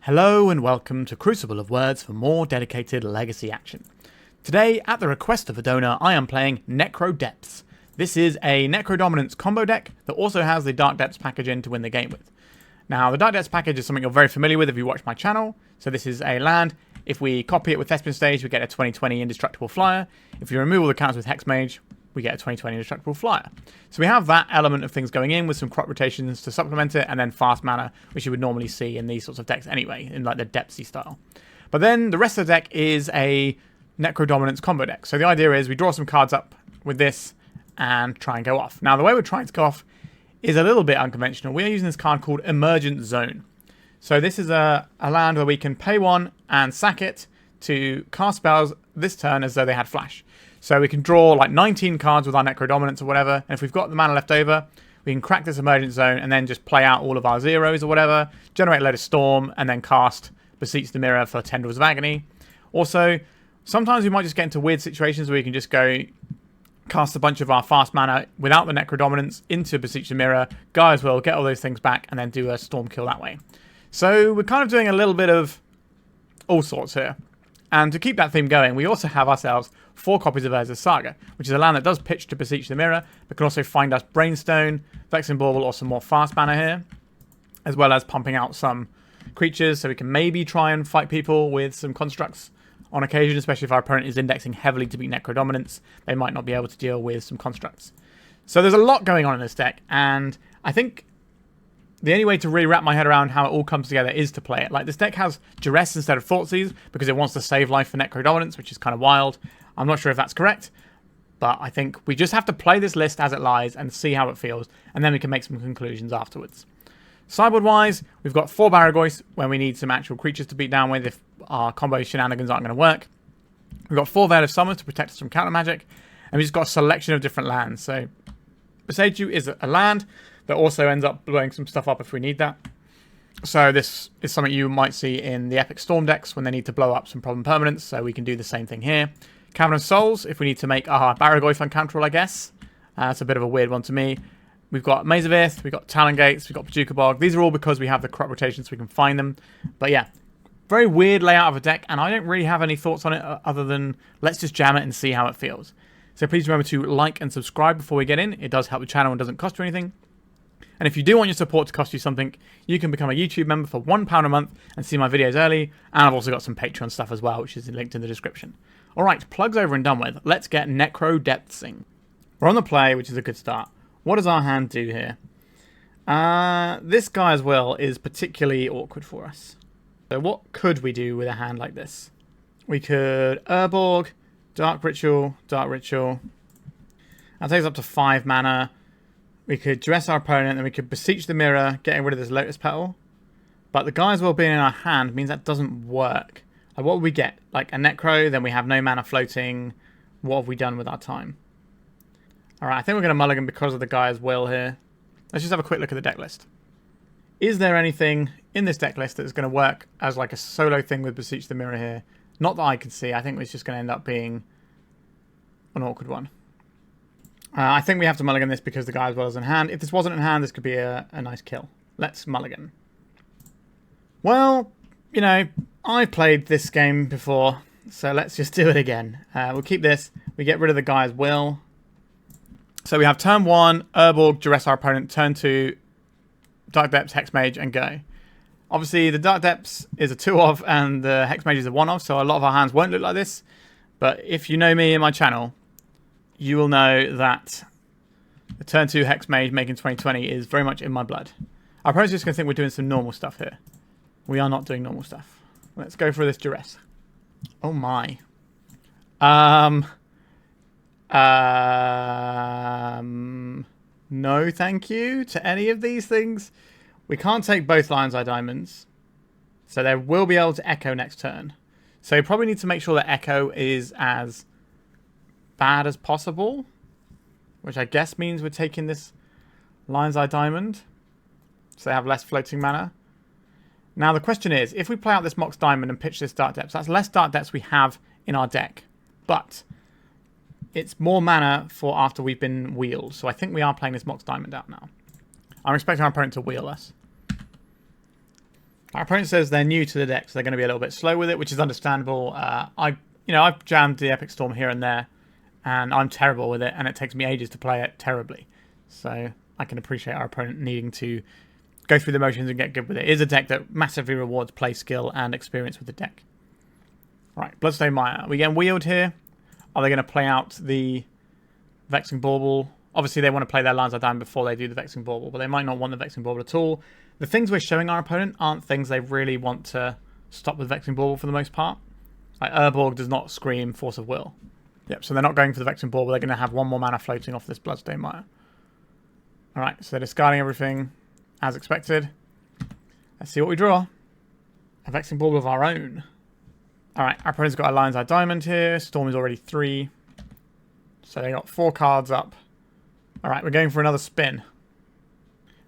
Hello and welcome to Crucible of Words for more dedicated legacy action. Today, at the request of a donor, I am playing NECRODEPTHS. This is a Necrodominance combo deck that also has the Dark Depths package in to win the game with. Now, the Dark Depths package is something you're very familiar with if you watch my channel. So this is a land. If we copy it with Thespian stage, we get a 2020 indestructible flyer. If you remove all the counters with Hexmage, we get a 2020 indestructible flyer. So we have that element of things going in with some crop rotations to supplement it, and then fast mana, which you would normally see in these sorts of decks anyway, in like the Depthsy style. But then the rest of the deck is a Necrodominance combo deck. So the idea is we draw some cards up with this and try and go off. Now the way we're trying to go off is a little bit unconventional. We are using this card called Emergence Zone. So this is a land where we can pay one and sack it to cast spells this turn as though they had flash. So we can draw like 19 cards with our Necrodominance or whatever, and if we've got the mana left over, we can crack this Emergence Zone and then just play out all of our zeros or whatever, generate a load of Storm, and then cast Beseech the Mirror for Tendrils of Agony. Also, sometimes we might just get into weird situations where we can just go cast a bunch of our fast mana without the Necrodominance into Beseech the Mirror, Gaea's Will, get all those things back, and then do a Storm kill that way. So we're kind of doing a little bit of all sorts here. And to keep that theme going, we also have ourselves 4 copies of Urza's Saga, which is a land that does pitch to Beseech the Mirror, but can also find us Brainstone, Vexing Bauble, or some more fast mana here, as well as pumping out some creatures, so we can maybe try and fight people with some constructs on occasion, especially if our opponent is indexing heavily to beat Necrodominance. They might not be able to deal with some constructs. So there's a lot going on in this deck, and I think the only way to really wrap my head around how it all comes together is to play it. Like, this deck has Duress instead of Thoughtseize because it wants to save life for Necrodominance, which is kind of wild. I'm not sure if that's correct, but I think we just have to play this list as it lies and see how it feels, and then we can make some conclusions afterwards. Sideboard-wise, we've got 4 Barrowgoyfs when we need some actual creatures to beat down with if our combo shenanigans aren't going to work. We've got 4 Veil of Summons to protect us from counter magic, and we've just got a selection of different lands. So Boseiju is a land that also ends up blowing some stuff up if we need that. So this is something you might see in the Epic Storm decks when they need to blow up some problem permanents, so we can do the same thing here. Cavern of Souls, if we need to make our Barrowgoyf uncounterable, I guess. That's a bit of a weird one to me. We've got Maze of Ith, we've got Talon gates, we've got Bojuka Bog. These are all because we have the crop rotation so we can find them. But yeah, very weird layout of a deck, and I don't really have any thoughts on it other than let's just jam it and see how it feels. So please remember to like and subscribe before we get in. It does help the channel and doesn't cost you anything. And if you do want your support to cost you something, you can become a YouTube member for £1 a month and see my videos early. And I've also got some Patreon stuff as well, which is linked in the description. Alright, plugs over and done with. Let's get NECRODEPTHSing. We're on the play, which is a good start. What does our hand do here? This Gaea's Will is particularly awkward for us. So what could we do with a hand like this? We could Urborg, Dark Ritual. That takes up to 5 mana. We could dress our opponent, and we could Beseech the Mirror, getting rid of this Lotus Petal. But the Gaea's Will being in our hand means that doesn't work. Like, what would we get? Like a Necro, then we have no mana floating. What have we done with our time? Alright, I think we're going to mulligan because of the Gaea's Will here. Let's just have a quick look at the deck list. Is there anything in this deck list that's going to work as like a solo thing with Beseech the Mirror here? Not that I can see. I think it's just going to end up being an awkward one. I think we have to mulligan this because the Gaea's Will is in hand. If this wasn't in hand, this could be a nice kill. Let's mulligan. Well, you know, I played this game before, so let's just do it again. We'll keep this. We get rid of the Gaea's Will. So we have turn 1, Urborg, Duress our opponent. Turn 2, Dark Depths, Hexmage, and go. Obviously, the Dark Depths is a 2-of, and the Hexmage is a 1-of, so a lot of our hands won't look like this. But if you know me and my channel, you will know that the turn 2 Hexmage making 2020 is very much in my blood. Our opponent's just going to think we're doing some normal stuff here. We are not doing normal stuff. Let's go for this Duress. Oh my. No thank you to any of these things. We can't take both Lion's Eye Diamonds. So they will be able to Echo next turn. So you probably need to make sure that Echo is as bad as possible, which I guess means we're taking this Lion's Eye Diamond, so they have less floating mana. Now the question is, if we play out this Mox Diamond and pitch this Dark Depths, that's less Dark Depths we have in our deck, but it's more mana for after we've been wheeled, so I think we are playing this Mox Diamond out now. I'm expecting our opponent to wheel us. Our opponent says they're new to the deck, so they're going to be a little bit slow with it, which is understandable. I've jammed the Epic Storm here and there, and I'm terrible with it, and it takes me ages to play it terribly. So I can appreciate our opponent needing to go through the motions and get good with it. It is a deck that massively rewards play skill and experience with the deck. Right, Bloodstone Mire. We getting wheeled here? Are they going to play out the Vexing Bauble? Obviously, they want to play their Lines of Diamond before they do the Vexing Bauble, but they might not want the Vexing Bauble at all. The things we're showing our opponent aren't things they really want to stop with Vexing Bauble for the most part. Like, Urborg does not scream Force of Will. Yep, so they're not going for the Vexing Bauble. They're going to have one more mana floating off this Bloodstone Mire. Alright, so they're discarding everything as expected. Let's see what we draw. A Vexing Bauble of our own. Alright, our opponent's got a Lion's Eye Diamond here. Storm is already 3. So they got 4 cards up. Alright, we're going for another spin.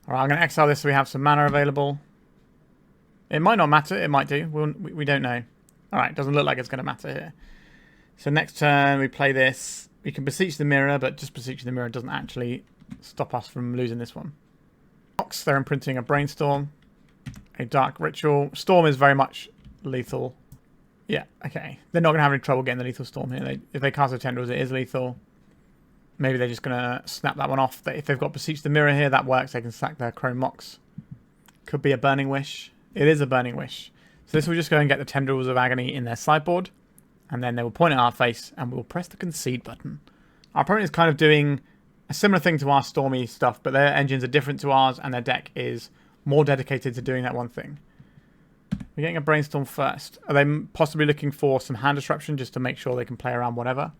Alright, I'm going to exile this so we have some mana available. It might not matter. It might do. We don't know. Alright, doesn't look like it's going to matter here. So next turn we play this. We can Beseech the Mirror, but just Beseech the Mirror doesn't actually stop us from losing this one. Mox, they're imprinting a Brainstorm. A Dark Ritual. Storm is very much lethal. Yeah, okay. They're not going to have any trouble getting the lethal Storm here. If they cast a Tendrils, it is lethal. Maybe they're just going to snap that one off. If they've got Beseech the Mirror here, that works. They can sack their Chrome Mox. Could be a Burning Wish. It is a Burning Wish. So this will just go and get the Tendrils of Agony in their sideboard. And then they will point at our face and we'll press the concede button. Our opponent is kind of doing a similar thing to our Stormy stuff, but their engines are different to ours and their deck is more dedicated to doing that one thing. We're getting a Brainstorm first. Are they possibly looking for some hand disruption just to make sure they can play around whatever?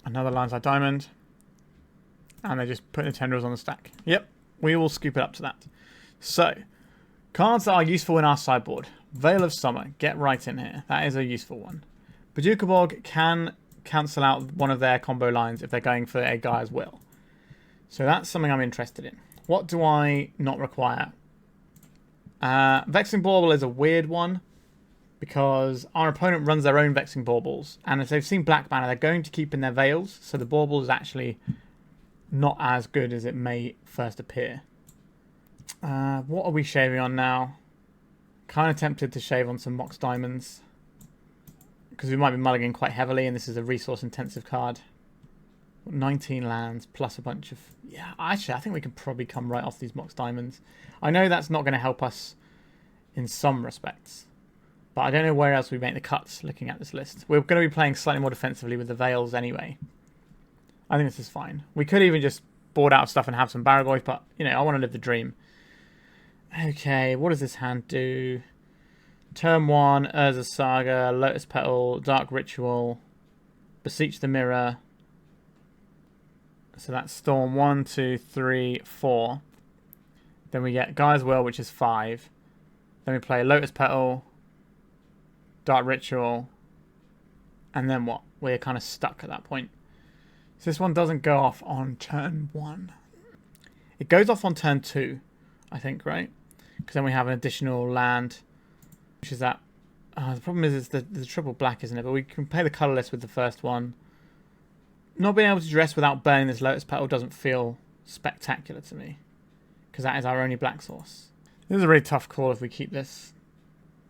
Another Lion's Eye Diamond. And they're just putting the Tendrils on the stack. Yep, we will scoop it up to that. So, cards that are useful in our sideboard. Veil of Summer, get right in here. That is a useful one. Bojuka Bog can cancel out one of their combo lines if they're going for a Gaea's Will. So that's something I'm interested in. What do I not require? Vexing Bauble is a weird one because our opponent runs their own Vexing Baubles, and if they've seen black mana, they're going to keep in their Veils, so the Bauble is actually not as good as it may first appear. What are we shaving on now? Kind of tempted to shave on some Mox Diamonds because we might be mulliganing quite heavily, and this is a resource-intensive card. 19 lands plus a bunch of... Yeah, actually, I think we can probably come right off these Mox Diamonds. I know that's not going to help us in some respects, but I don't know where else we make the cuts looking at this list. We're going to be playing slightly more defensively with the Veils anyway. I think this is fine. We could even just board out stuff and have some Barrowgoyf, but, you know, I want to live the dream. Okay, what does this hand do? Turn 1, Urza Saga, Lotus Petal, Dark Ritual, Beseech the Mirror. So that's Storm 1, 2, 3, 4. Then we get Gaea's Will, which is 5. Then we play Lotus Petal, Dark Ritual, and then what? We're kind of stuck at that point. So this one doesn't go off on turn 1. It goes off on turn 2, I think, right? Because then we have an additional land, which is that... the problem is it's the triple black, isn't it? But we can play the colourless with the first one. Not being able to dress without burning this Lotus Petal doesn't feel spectacular to me, because that is our only black source. This is a really tough call if we keep this.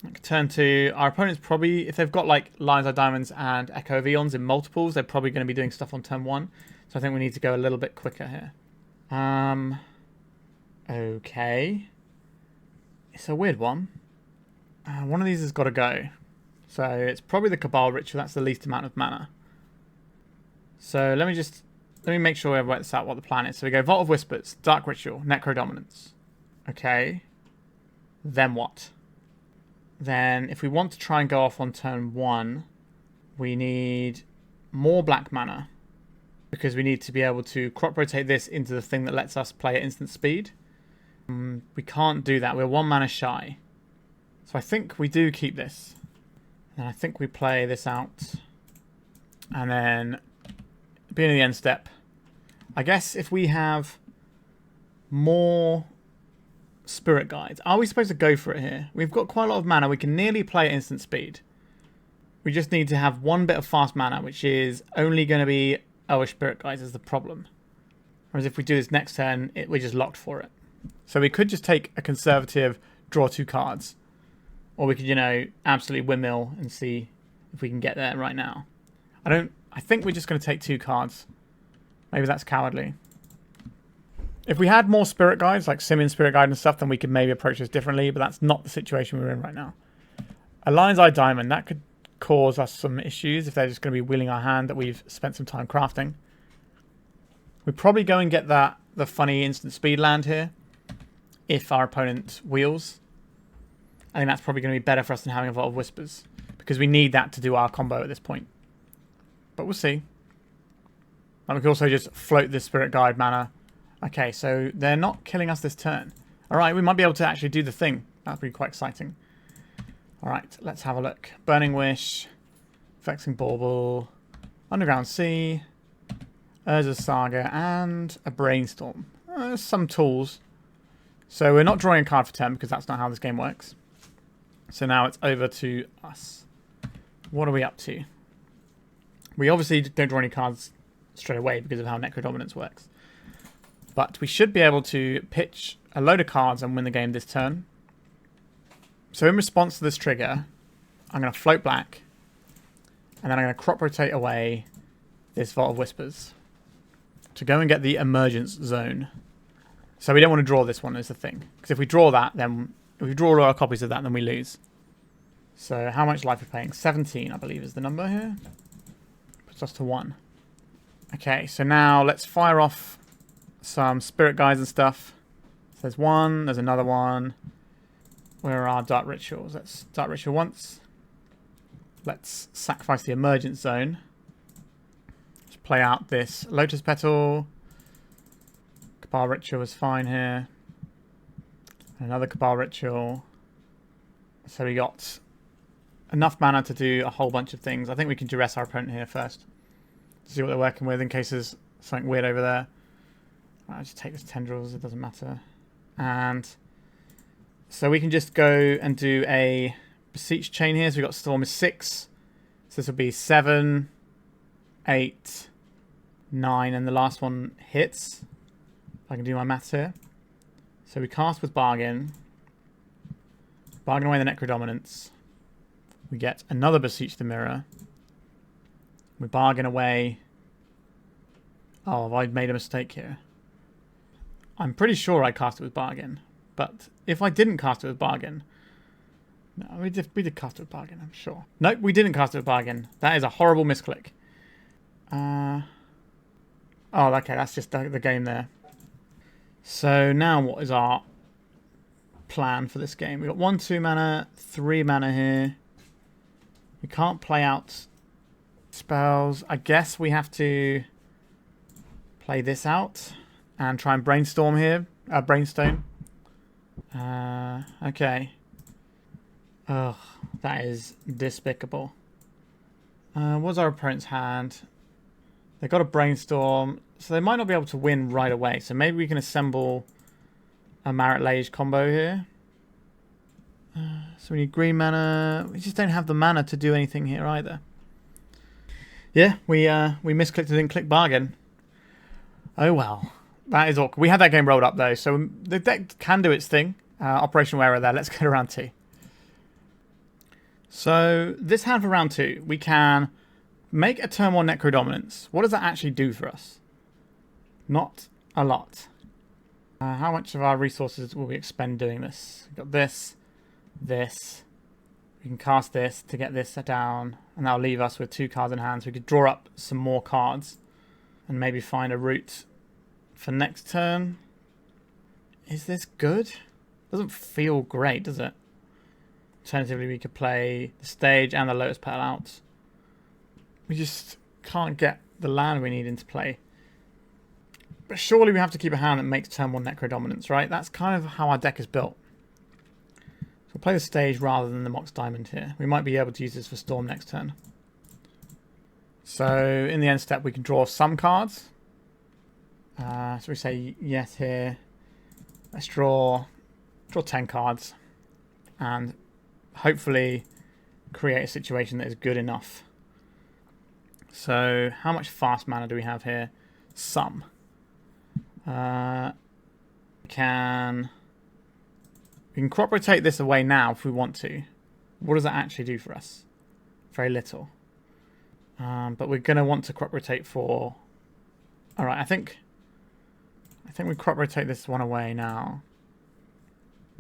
Like turn 2, our opponent's probably, if they've got like Lion's Eye Diamonds and Echo of Eons in multiples, they're probably going to be doing stuff on turn 1. So I think we need to go a little bit quicker here. Okay. It's a weird one. One of these has got to go. So it's probably the Cabal Ritual. That's the least amount of mana. So let me make sure we work this out what the plan is. So we go Vault of Whispers, Dark Ritual, Necrodominance. Okay. Then what? Then if we want to try and go off on turn 1, we need more black mana, because we need to be able to crop rotate this into the thing that lets us play at instant speed. We can't do that. We're 1 mana shy. So I think we do keep this. And I think we play this out. And then, beginning of the end step, I guess if we have more Spirit Guides, are we supposed to go for it here? We've got quite a lot of mana. We can nearly play at instant speed. We just need to have one bit of fast mana, which is only going to be Elvish Spirit Guides is the problem. Whereas if we do this next turn, we're just locked for it. So we could just take a conservative draw 2 cards. Or we could, you know, absolutely windmill and see if we can get there right now. I think we're just going to take 2 cards. Maybe that's cowardly. If we had more Spirit Guides, like Simian Spirit Guide and stuff, then we could maybe approach this differently, but that's not the situation we're in right now. A Lion's Eye Diamond, that could cause us some issues if they're just going to be wheeling our hand that we've spent some time crafting. We'd probably go and get the funny instant speed land here if our opponent wheels. I think that's probably going to be better for us than having a Vault of Whispers, because we need that to do our combo at this point. But we'll see. And we can also just float this Spirit Guide mana. Okay, so they're not killing us this turn. Alright, we might be able to actually do the thing. That'd be quite exciting. Alright, let's have a look. Burning Wish, Vexing Bauble, Underground Sea, Urza Saga, and a Brainstorm. Some tools. So we're not drawing a card for turn because that's not how this game works. So now it's over to us. What are we up to? We obviously don't draw any cards straight away because of how Necrodominance works. But we should be able to pitch a load of cards and win the game this turn. So in response to this trigger, I'm going to float black. And then I'm going to crop rotate away this Vault of Whispers to go and get the Emergence Zone. So we don't want to draw this one is the thing. Because if we draw that, then if we draw all our copies of that, then we lose. So how much life are we paying? 17, I believe, is the number here. Puts us to 1. Okay, so now let's fire off some Spirit Guides and stuff. So there's one, there's another one. Where are our Dark Rituals? Let's Dark Ritual once. Let's sacrifice the Emergence Zone. Let's play out this Lotus Petal. Cabal Ritual is fine here. Another Cabal Ritual. So we got enough mana to do a whole bunch of things. I think we can duress our opponent here first. See what they're working with in case there's something weird over there. I'll just take this Tendrils, it doesn't matter. And so we can just go and do a Beseech chain here. So we've got Storm is 6. So this will be 7, 8, 9, and the last one hits. If I can do my maths here. So we cast with Bargain. Bargain away the Necrodominance. We get another Beseech the Mirror. We bargain away. Oh, have I made a mistake here? I'm pretty sure I cast it with Bargain. But if I didn't cast it with Bargain... No, we did cast it with Bargain, I'm sure. Nope, we didn't cast it with Bargain. That is a horrible misclick. Oh, okay, that's just the game there. So now what is our plan for this game? We've got 1, 2 mana, 3 mana here. We can't play out spells. I guess we have to play this out and try and brainstorm here. Brainstone. Okay. Ugh, that is despicable. What's our opponent's hand? They've got a brainstorm, so they might not be able to win right away. So maybe we can assemble a Marit Lage combo here. So we need green mana. We just don't have the mana to do anything here either. Yeah, we misclicked and didn't click Bargain. Oh well. That is awkward. We had that game rolled up though, so the deck can do its thing. Operational error there. Let's go to round 2. So this hand for round 2, we can make a turn 1 Necrodominance. What does that actually do for us? Not a lot. How much of our resources will we expend doing this? We've got this, this. We can cast this to get this down, and that'll leave us with 2 cards in hand. So we could draw up some more cards and maybe find a route for next turn. Is this good? Doesn't feel great, does it? Alternatively, we could play the stage and the Lotus Petal out. We just can't get the land we need into play. But surely we have to keep a hand that makes turn 1 Necrodominance, right? That's kind of how our deck is built. So we'll play the stage rather than the Mox Diamond here. We might be able to use this for Storm next turn. So in the end step, we can draw some cards. So we say yes here. Let's draw 10 cards. And hopefully create a situation that is good enough. So how much fast mana do we have here? Some. Can We can crop rotate this away now if we want to. What does that actually do for us? Very little. But we're going to want to crop rotate for... Alright, I think we crop rotate this one away now.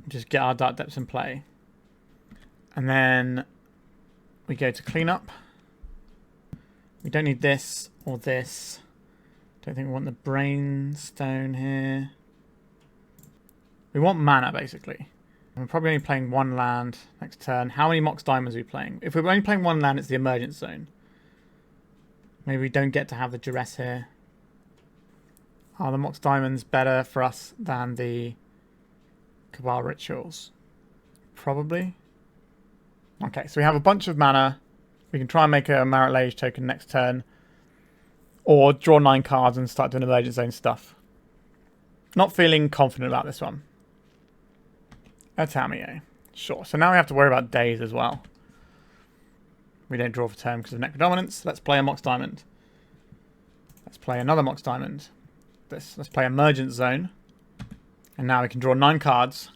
Just get our Dark Depths in play. And then we go to cleanup. We don't need this or this. Don't think we want the Brainstone here. We want mana, basically. We're probably only playing one land next turn. How many Mox Diamonds are we playing? If we're only playing one land, it's the Emergence Zone. Maybe we don't get to have the Duress here. Are the Mox Diamonds better for us than the Cabal Rituals? Probably. Okay, so we have a bunch of mana. We can try and make a Marit Lage token next turn. Or draw 9 cards and start doing Emergence Zone stuff. Not feeling confident about this one. A Tamiyo. Sure, so now we have to worry about days as well. We don't draw for turn because of Necrodominance. Let's play a Mox Diamond. Let's play another Mox Diamond. Let's play Emergence Zone. And now we can draw 9 cards.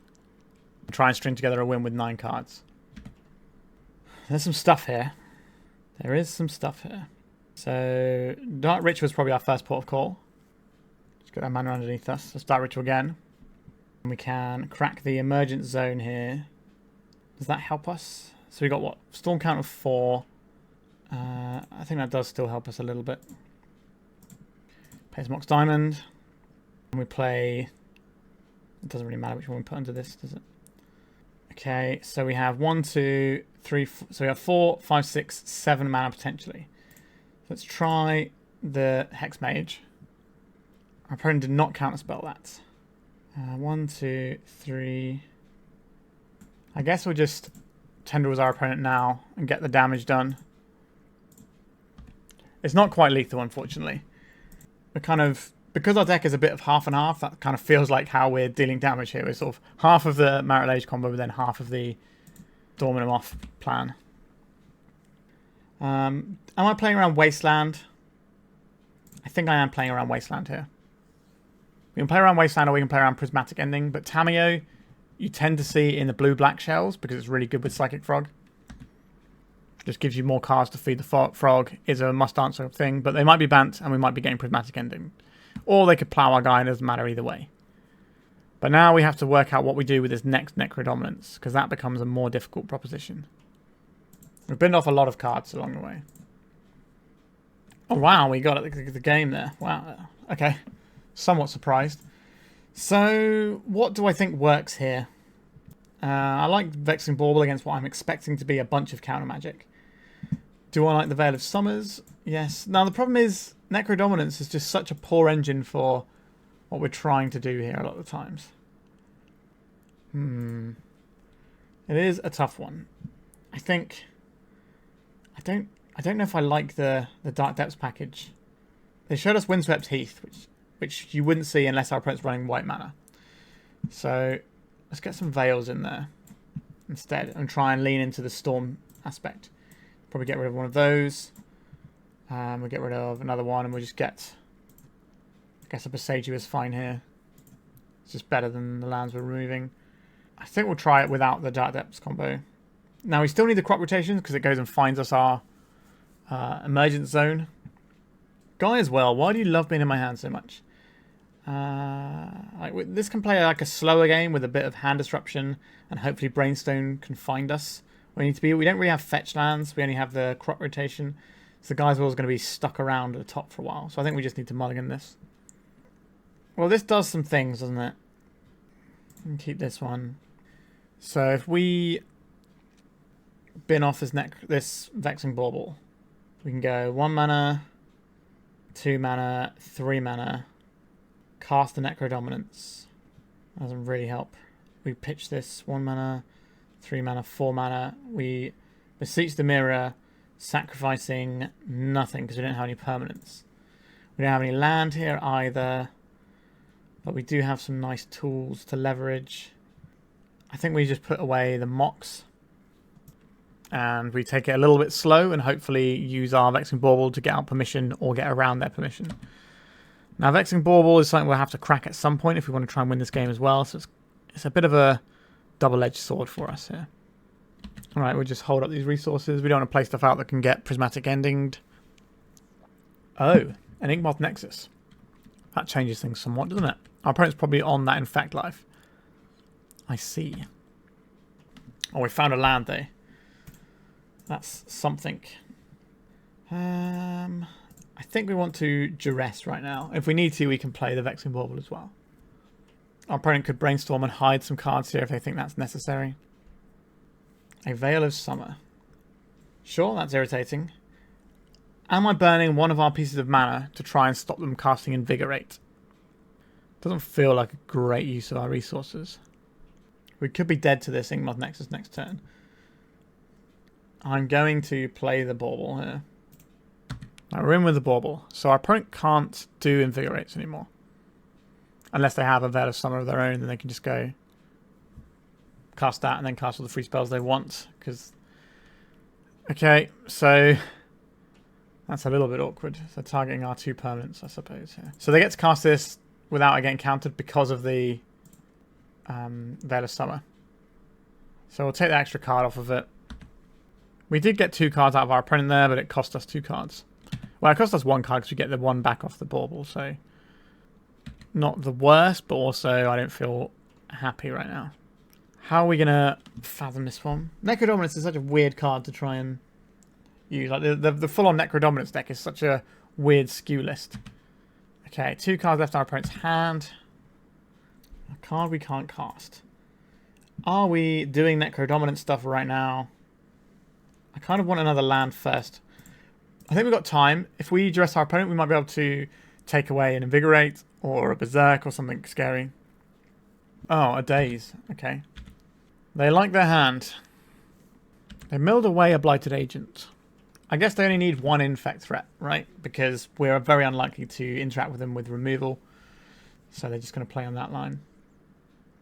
And try and string together a win with 9 cards. There's some stuff here. There is some stuff here. So, Dark Ritual is probably our first port of call. Let's get that mana underneath us. Let's Dark Ritual again. And we can crack the Emergence Zone here. Does that help us? So we got what? Storm count of 4. I think that does still help us a little bit. Plays Mox Diamond. And we play... It doesn't really matter which one we put under this, does it? Okay, so we have 1, 2, 3, 4, so we have 4, 5, 6, 7 mana potentially. Let's try the Hexmage. Our opponent did not counterspell that. 1, 2, 3. I guess we'll just Tendrils our opponent now and get the damage done. It's not quite lethal, unfortunately. We're kind of... Because our deck is a bit of half and half, that kind of feels like how we're dealing damage here. We're sort of half of the Marit Lage combo, but then half of the Dormant him off plan. Am I playing around Wasteland? I think I am playing around Wasteland here. We can play around Wasteland or we can play around Prismatic Ending, but Tamiyo you tend to see in the blue-black shells because it's really good with Psychic Frog. Just gives you more cards to feed the frog, is a must-answer thing, but they might be banned and we might be getting Prismatic Ending. Or they could plow our guy, it doesn't matter either way. But now we have to work out what we do with this next Necrodominance, because that becomes a more difficult proposition. We've binned off a lot of cards along the way. Oh wow, we got it, the game there. Wow, okay. Somewhat surprised. So, what do I think works here? I like Vexing Bauble against what I'm expecting to be a bunch of counter magic. Do I like the Veil of Summers? Yes. Now, the problem is Necrodominance is just such a poor engine for what we're trying to do here a lot of the times. It is a tough one. I think... I don't know if I like the Dark Depths package. They showed us Windswept Heath, which you wouldn't see unless our opponent's running white mana. So let's get some Veils in there instead and try and lean into the Storm aspect. Probably get rid of one of those. We'll get rid of another one and we'll just get... I guess a Boseiju is fine here. It's just better than the lands we're removing. I think we'll try it without the Dark Depths combo. Now we still need the crop rotations because it goes and finds us our Emergence Zone. Gaea as well. Why do you love being in my hand so much? This can play like a slower game with a bit of hand disruption and hopefully Brainstone can find us where we need to be. We don't really have fetch lands. We only have the crop rotation. So the Gaia's Will is going to be stuck around at the top for a while. So I think we just need to mulligan this. Well, this does some things, doesn't it? And keep this one. So if we bin off this Vexing Bauble, we can go 1 mana, 2 mana, 3 mana, cast the Necrodominance. That doesn't really help. We pitch this 1 mana, 3 mana, 4 mana. We Beseech the Mirror, sacrificing nothing because we don't have any permanents. We don't have any land here either. But we do have some nice tools to leverage. I think we just put away the Mox. And we take it a little bit slow and hopefully use our Vexing Bauble to get out permission or get around their permission. Now, Vexing Bauble is something we'll have to crack at some point if we want to try and win this game as well. So it's a bit of a double-edged sword for us here. Alright, we'll just hold up these resources. We don't want to play stuff out that can get prismatic endinged. Oh, an Yawgmoth Nexus. That changes things somewhat, doesn't it? Our opponent's probably on that Infect Life. I see. Oh, we found a land though. That's something. I think we want to Duress right now. If we need to, we can play the Vexing Bauble as well. Our opponent could Brainstorm and hide some cards here if they think that's necessary. A Veil of Summer. Sure, that's irritating. Am I burning one of our pieces of mana to try and stop them casting Invigorate? Doesn't feel like a great use of our resources. We could be dead to this Yawgmoth Nexus next turn. I'm going to play the Bauble here. Now we're in with the Bauble, so our opponent can't do Invigorates anymore. Unless they have a Veil of Summer of their own, then they can just go cast that and then cast all the free spells they want. Okay, so that's a little bit awkward. So targeting our 2 permanents, I suppose. Yeah. So they get to cast this without it getting countered because of the Veil of Summer. So we'll take the extra card off of it. We did get 2 cards out of our opponent there, but it cost us 2 cards. Well, it cost us 1 card because we get the 1 back off the Bauble, so not the worst, but also I don't feel happy right now. How are we going to fathom this one? Necrodominance is such a weird card to try and use. Like the full-on Necrodominance deck is such a weird skew list. Okay, 2 cards left in our opponent's hand. A card we can't cast. Are we doing Necrodominant stuff right now? I kind of want another land first. I think we've got time. If we Duress our opponent, we might be able to take away an Invigorate or a Berserk or something scary. Oh, a Daze. Okay. They like their hand. They milled away a Blighted Agent. I guess they only need 1 Infect threat, right? Because we're very unlikely to interact with them with removal. So they're just going to play on that line.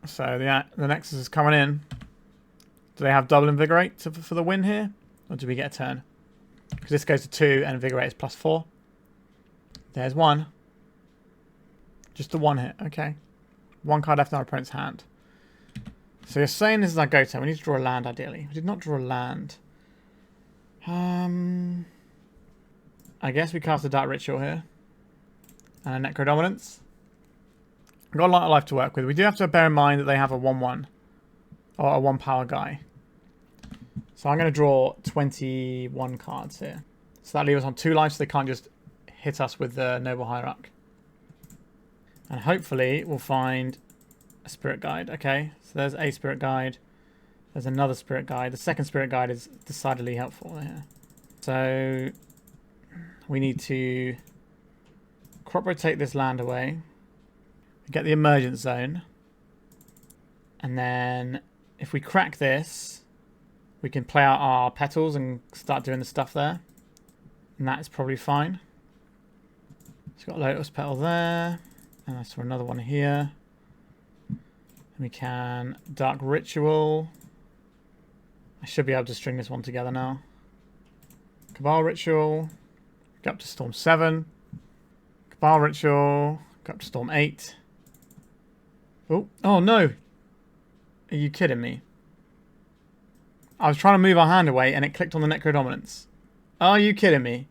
So the Nexus is coming in. Do they have double Invigorate for the win here? Or do we get a turn? Because this goes to 2 and Invigorate is +4. There's 1. Just the 1 hit. Okay. 1 card left in our opponent's hand. So you're saying this is our go turn. We need to draw a land ideally. We did not draw a land. I guess we cast a Dark Ritual here. And a Necrodominance. We've got a lot of life to work with. We do have to bear in mind that they have a 1/1. Or a 1 power guy. So I'm going to draw 21 cards here. So that leaves us on 2 lives so they can't just hit us with the Noble Hierarch. And hopefully we'll find a Spirit Guide. Okay, so there's a Spirit Guide. There's another Spirit Guide. The second Spirit Guide is decidedly helpful here. So we need to crop rotate this land away. Get the Emergence Zone. And then if we crack this, we can play out our petals and start doing the stuff there. And that is probably fine. It's got Lotus Petal there. And I saw another one here. And we can Dark Ritual. I should be able to string this one together now. Cabal Ritual. Go up to Storm 7. Cabal Ritual. Go up to Storm 8. Oh no! Are you kidding me? I was trying to move our hand away and it clicked on the Necrodominance. Are you kidding me?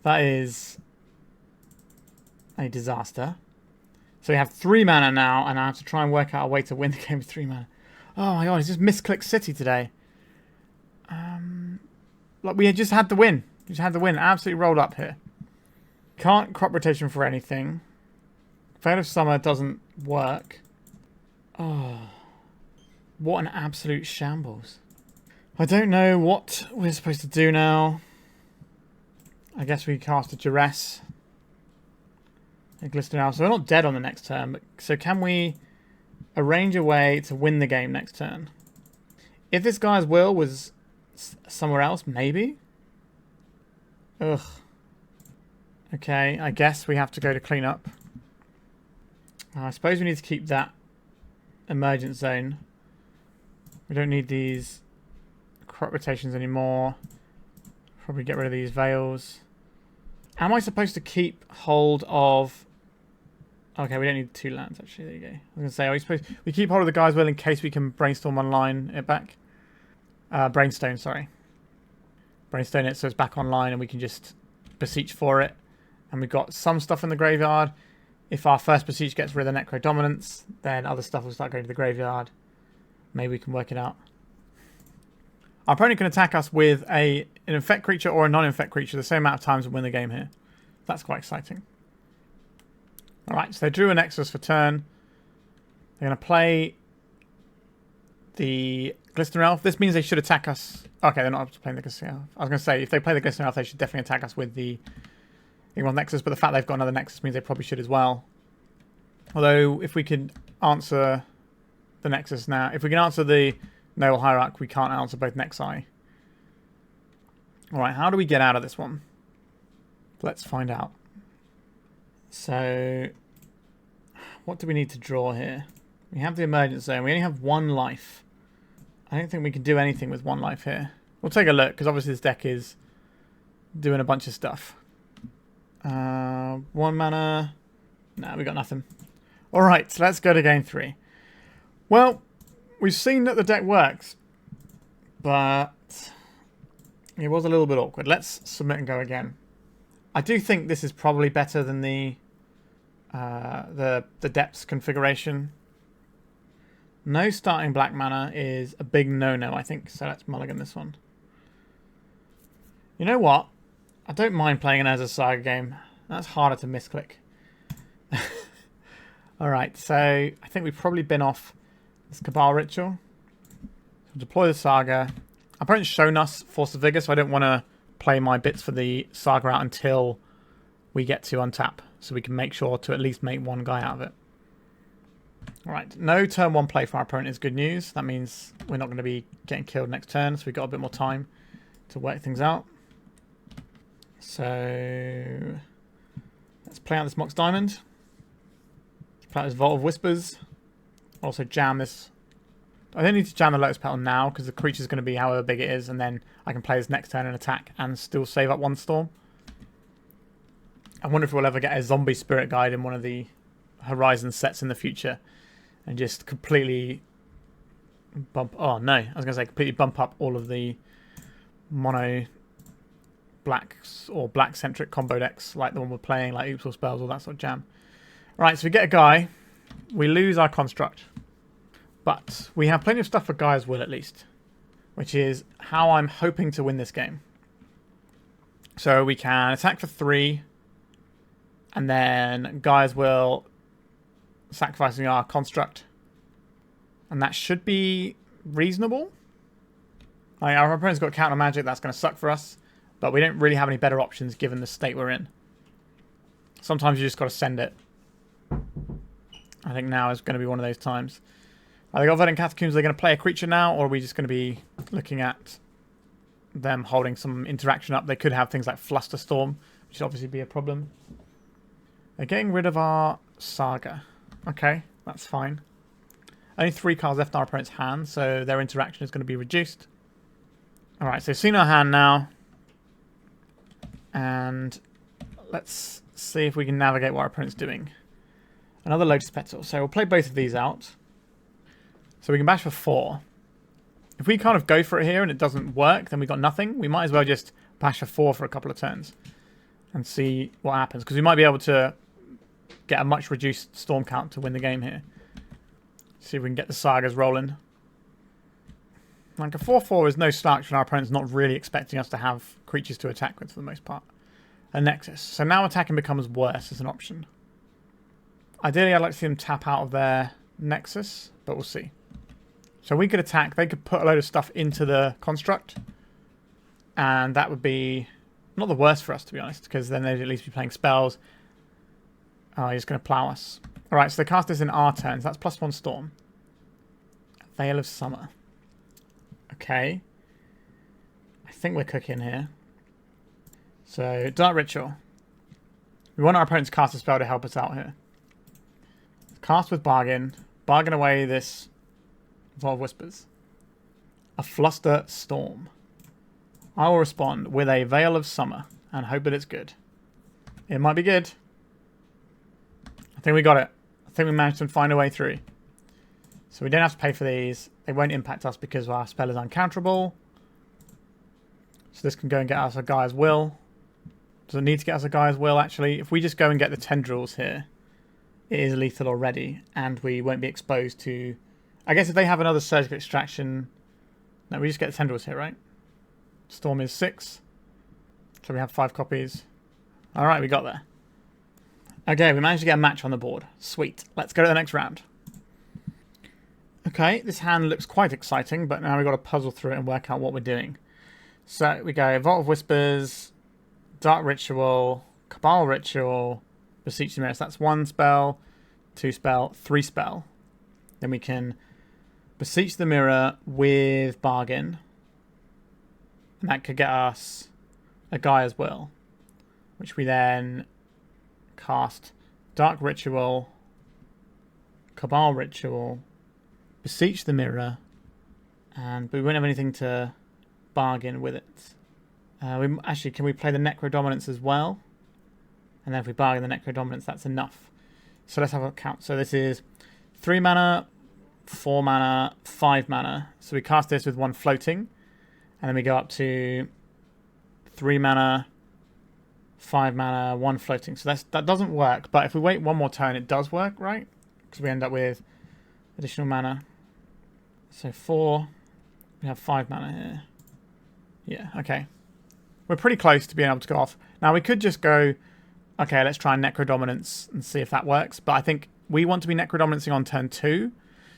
That is a disaster. So we have 3 mana now and I have to try and work out a way to win the game with 3 mana. Oh my god, it's just misclicked City today. Look, we just had the win. We just had the win. Absolutely rolled up here. Can't crop rotation for anything. Veil of Summer doesn't work. Oh, what an absolute shambles. I don't know what we're supposed to do now. I guess we cast a Duress. DECKLIST now. So we're not dead on the next turn. But, so can we arrange a way to win the game next turn? If this guy's will was somewhere else, maybe? Ugh. Okay, I guess we have to go to clean up. I suppose we need to keep that Emergence Zone. We don't need these crop rotations anymore. Probably get rid of these veils. Am I supposed to keep hold of Okay, we don't need 2 lands, actually. There you go. I was going to say, are we supposed... We keep hold of the Gaia's Will in case we can Brainstorm online it back. Brainstone, sorry. Brainstone it so it's back online and we can just Beseech for it. And we've got some stuff in the graveyard. If our first Beseech gets rid of the Necrodominance, then other stuff will start going to the graveyard. Maybe we can work it out. Our opponent can attack us with an infect creature or a non-infect creature the same amount of times and win the game here. That's quite exciting. Alright, so they drew a Nexus for turn. They're going to play the Glistener Elf. This means they should attack us. Okay, they're not playing the Glistener Elf. I was going to say, if they play the Glistener Elf, they should definitely attack us with the Yawgmoth Nexus, but the fact they've got another Nexus means they probably should as well. Although, if we could answer the Nexus now, if we can answer the Noble Hierarch, we can't answer both Nexi. Alright, how do we get out of this one? Let's find out. So, what do we need to draw here? We have the Emergence Zone. We only have 1 life. I don't think we can do anything with 1 life here. We'll take a look, because obviously this deck is doing a bunch of stuff. 1 mana. No, we got nothing. Alright, so let's go to game 3. Well, we've seen that the deck works, but it was a little bit awkward. Let's submit and go again. I do think this is probably better than the depths configuration. No starting black mana is a big no-no, I think, so let's mulligan this one. You know what? I don't mind playing an Urza Saga game. That's harder to misclick. Alright, so I think we've probably been off this Cabal Ritual. So deploy the Saga. Our opponent's shown us Force of Vigor, so I don't want to play my bits for the Saga out until we get to untap, so we can make sure to at least make 1 guy out of it. Alright, no turn 1 play for our opponent is good news. That means we're not going to be getting killed next turn, so we've got a bit more time to work things out. So let's play out this Mox Diamond. Let's play out this Vault of Whispers. Also jam this. I don't need to jam the Lotus Petal now because the creature's going to be however big it is, and then I can play this next turn and attack and still save up 1 storm. I wonder if we'll ever get a zombie spirit guide in one of the Horizon sets in the future and just completely bump... Oh, no. I was going to say completely bump up all of the mono blacks or black-centric combo decks like the one we're playing, like Oops All Spells, all that sort of jam. Right, so we get a guy. We lose our construct. But we have plenty of stuff for Gaia's Will at least, which is how I'm hoping to win this game. So we can attack for 3, and then Gaia's Will sacrificing our construct. And that should be reasonable. Like, our opponent's got counter magic, that's going to suck for us, but we don't really have any better options given the state we're in. Sometimes you just got to send it. I think now is going to be one of those times. Are they got Verdant Catacombs? Are they going to play a creature now, or are we just going to be looking at them holding some interaction up? They could have things like Flusterstorm, which would obviously be a problem. They're getting rid of our Saga. Okay, that's fine. Only 3 cards left in our opponent's hand, so their interaction is going to be reduced. Alright, so we've seen our hand now. And let's see if we can navigate what our opponent's doing. Another Lotus Petal. So we'll play both of these out. So we can bash for 4. If we kind of go for it here and it doesn't work, then we've got nothing. We might as well just bash for 4 for a couple of turns and see what happens. Because we might be able to get a much reduced storm count to win the game here. See if we can get the Sagas rolling. Like a 4-4 is no slouch when our opponent's not really expecting us to have creatures to attack with for the most part. A Nexus. So now attacking becomes worse as an option. Ideally, I'd like to see them tap out of their Nexus, but we'll see. So we could attack. They could put a load of stuff into the construct. And that would be not the worst for us, to be honest, because then they'd at least be playing spells. Oh, he's going to plow us. Alright, so they cast this in our turns. That's +1 storm. Veil of Summer. Okay. I think we're cooking here. So, Dark Ritual. We want our opponent to cast a spell to help us out here. Cast with Bargain. Bargain away this Vault of Whispers. A Fluster Storm. I will respond with a Veil of Summer and hope that it's good. It might be good. I think we got it. I think we managed to find a way through. So we don't have to pay for these. They won't impact us because our spell is uncounterable. So this can go and get us a Gaea's Will. Does it need to get us a Gaea's Will, actually? If we just go and get the Tendrils here, it is lethal already, and we won't be exposed to... I guess if they have another Surgical Extraction... No, we just get the Tendrils here, right? Storm is 6. So we have 5 copies. Alright, we got there. Okay, we managed to get a match on the board. Sweet. Let's go to the next round. Okay, this hand looks quite exciting, but now we've got to puzzle through it and work out what we're doing. So we go Vault of Whispers, Dark Ritual, Cabal Ritual, Beseech the Mirror. So that's 1 spell, 2 spell, 3 spell. Then we can Beseech the Mirror with Bargain. And that could get us a Gaea's Will, which we then cast Dark Ritual, Cabal Ritual, Beseech the Mirror, but we won't have anything to bargain with it. Actually, can we play the Necrodominance as well? And then if we bargain the Necrodominance, that's enough. So let's have a count. So this is 3 mana, 4 mana, 5 mana. So we cast this with 1 floating, and then we go up to 3 mana, 5 mana, 1 floating. So that doesn't work, but if we wait 1 more turn, it does work, right? Because we end up with additional mana. So 4, we have 5 mana here. Yeah, okay. We're pretty close to being able to go off. Now we could just go, okay, let's try Necrodominance and see if that works. But I think we want to be Necrodominancing on turn 2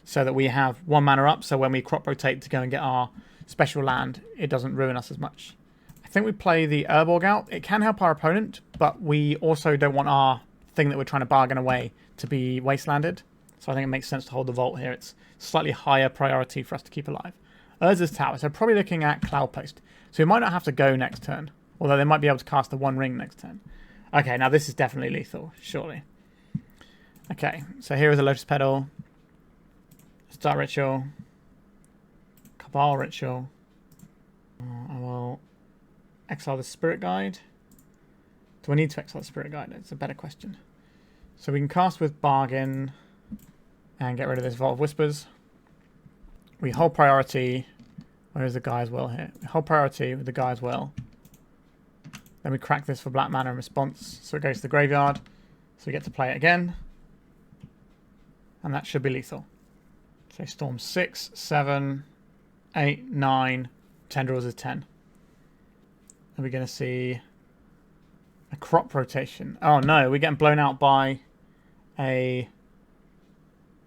so that we have 1 mana up. So when we crop rotate to go and get our special land, it doesn't ruin us as much. I think we play the Urborg out. It can help our opponent, but we also don't want our thing that we're trying to bargain away to be wastelanded. So I think it makes sense to hold the Vault here. It's slightly higher priority for us to keep alive. Urza's Tower. So probably looking at Cloud Post. So we might not have to go next turn. Although they might be able to cast the 1 ring next turn. Okay, now this is definitely lethal, surely. Okay, so here is a Lotus Petal. Dark Ritual. Cabal Ritual. I will exile the Spirit Guide. Do I need to exile the Spirit Guide? It's a better question. So we can cast with Bargain and get rid of this Vault of Whispers. We hold priority. Where is the Gaea's Will here? We hold priority with the Gaea's Will. Then we crack this for black mana in response. So it goes to the graveyard. So we get to play it again. And that should be lethal. So Storm 6, 7, 8, 9. Tendrils is 10. Are we going to see a crop rotation? Oh no, we're getting blown out by a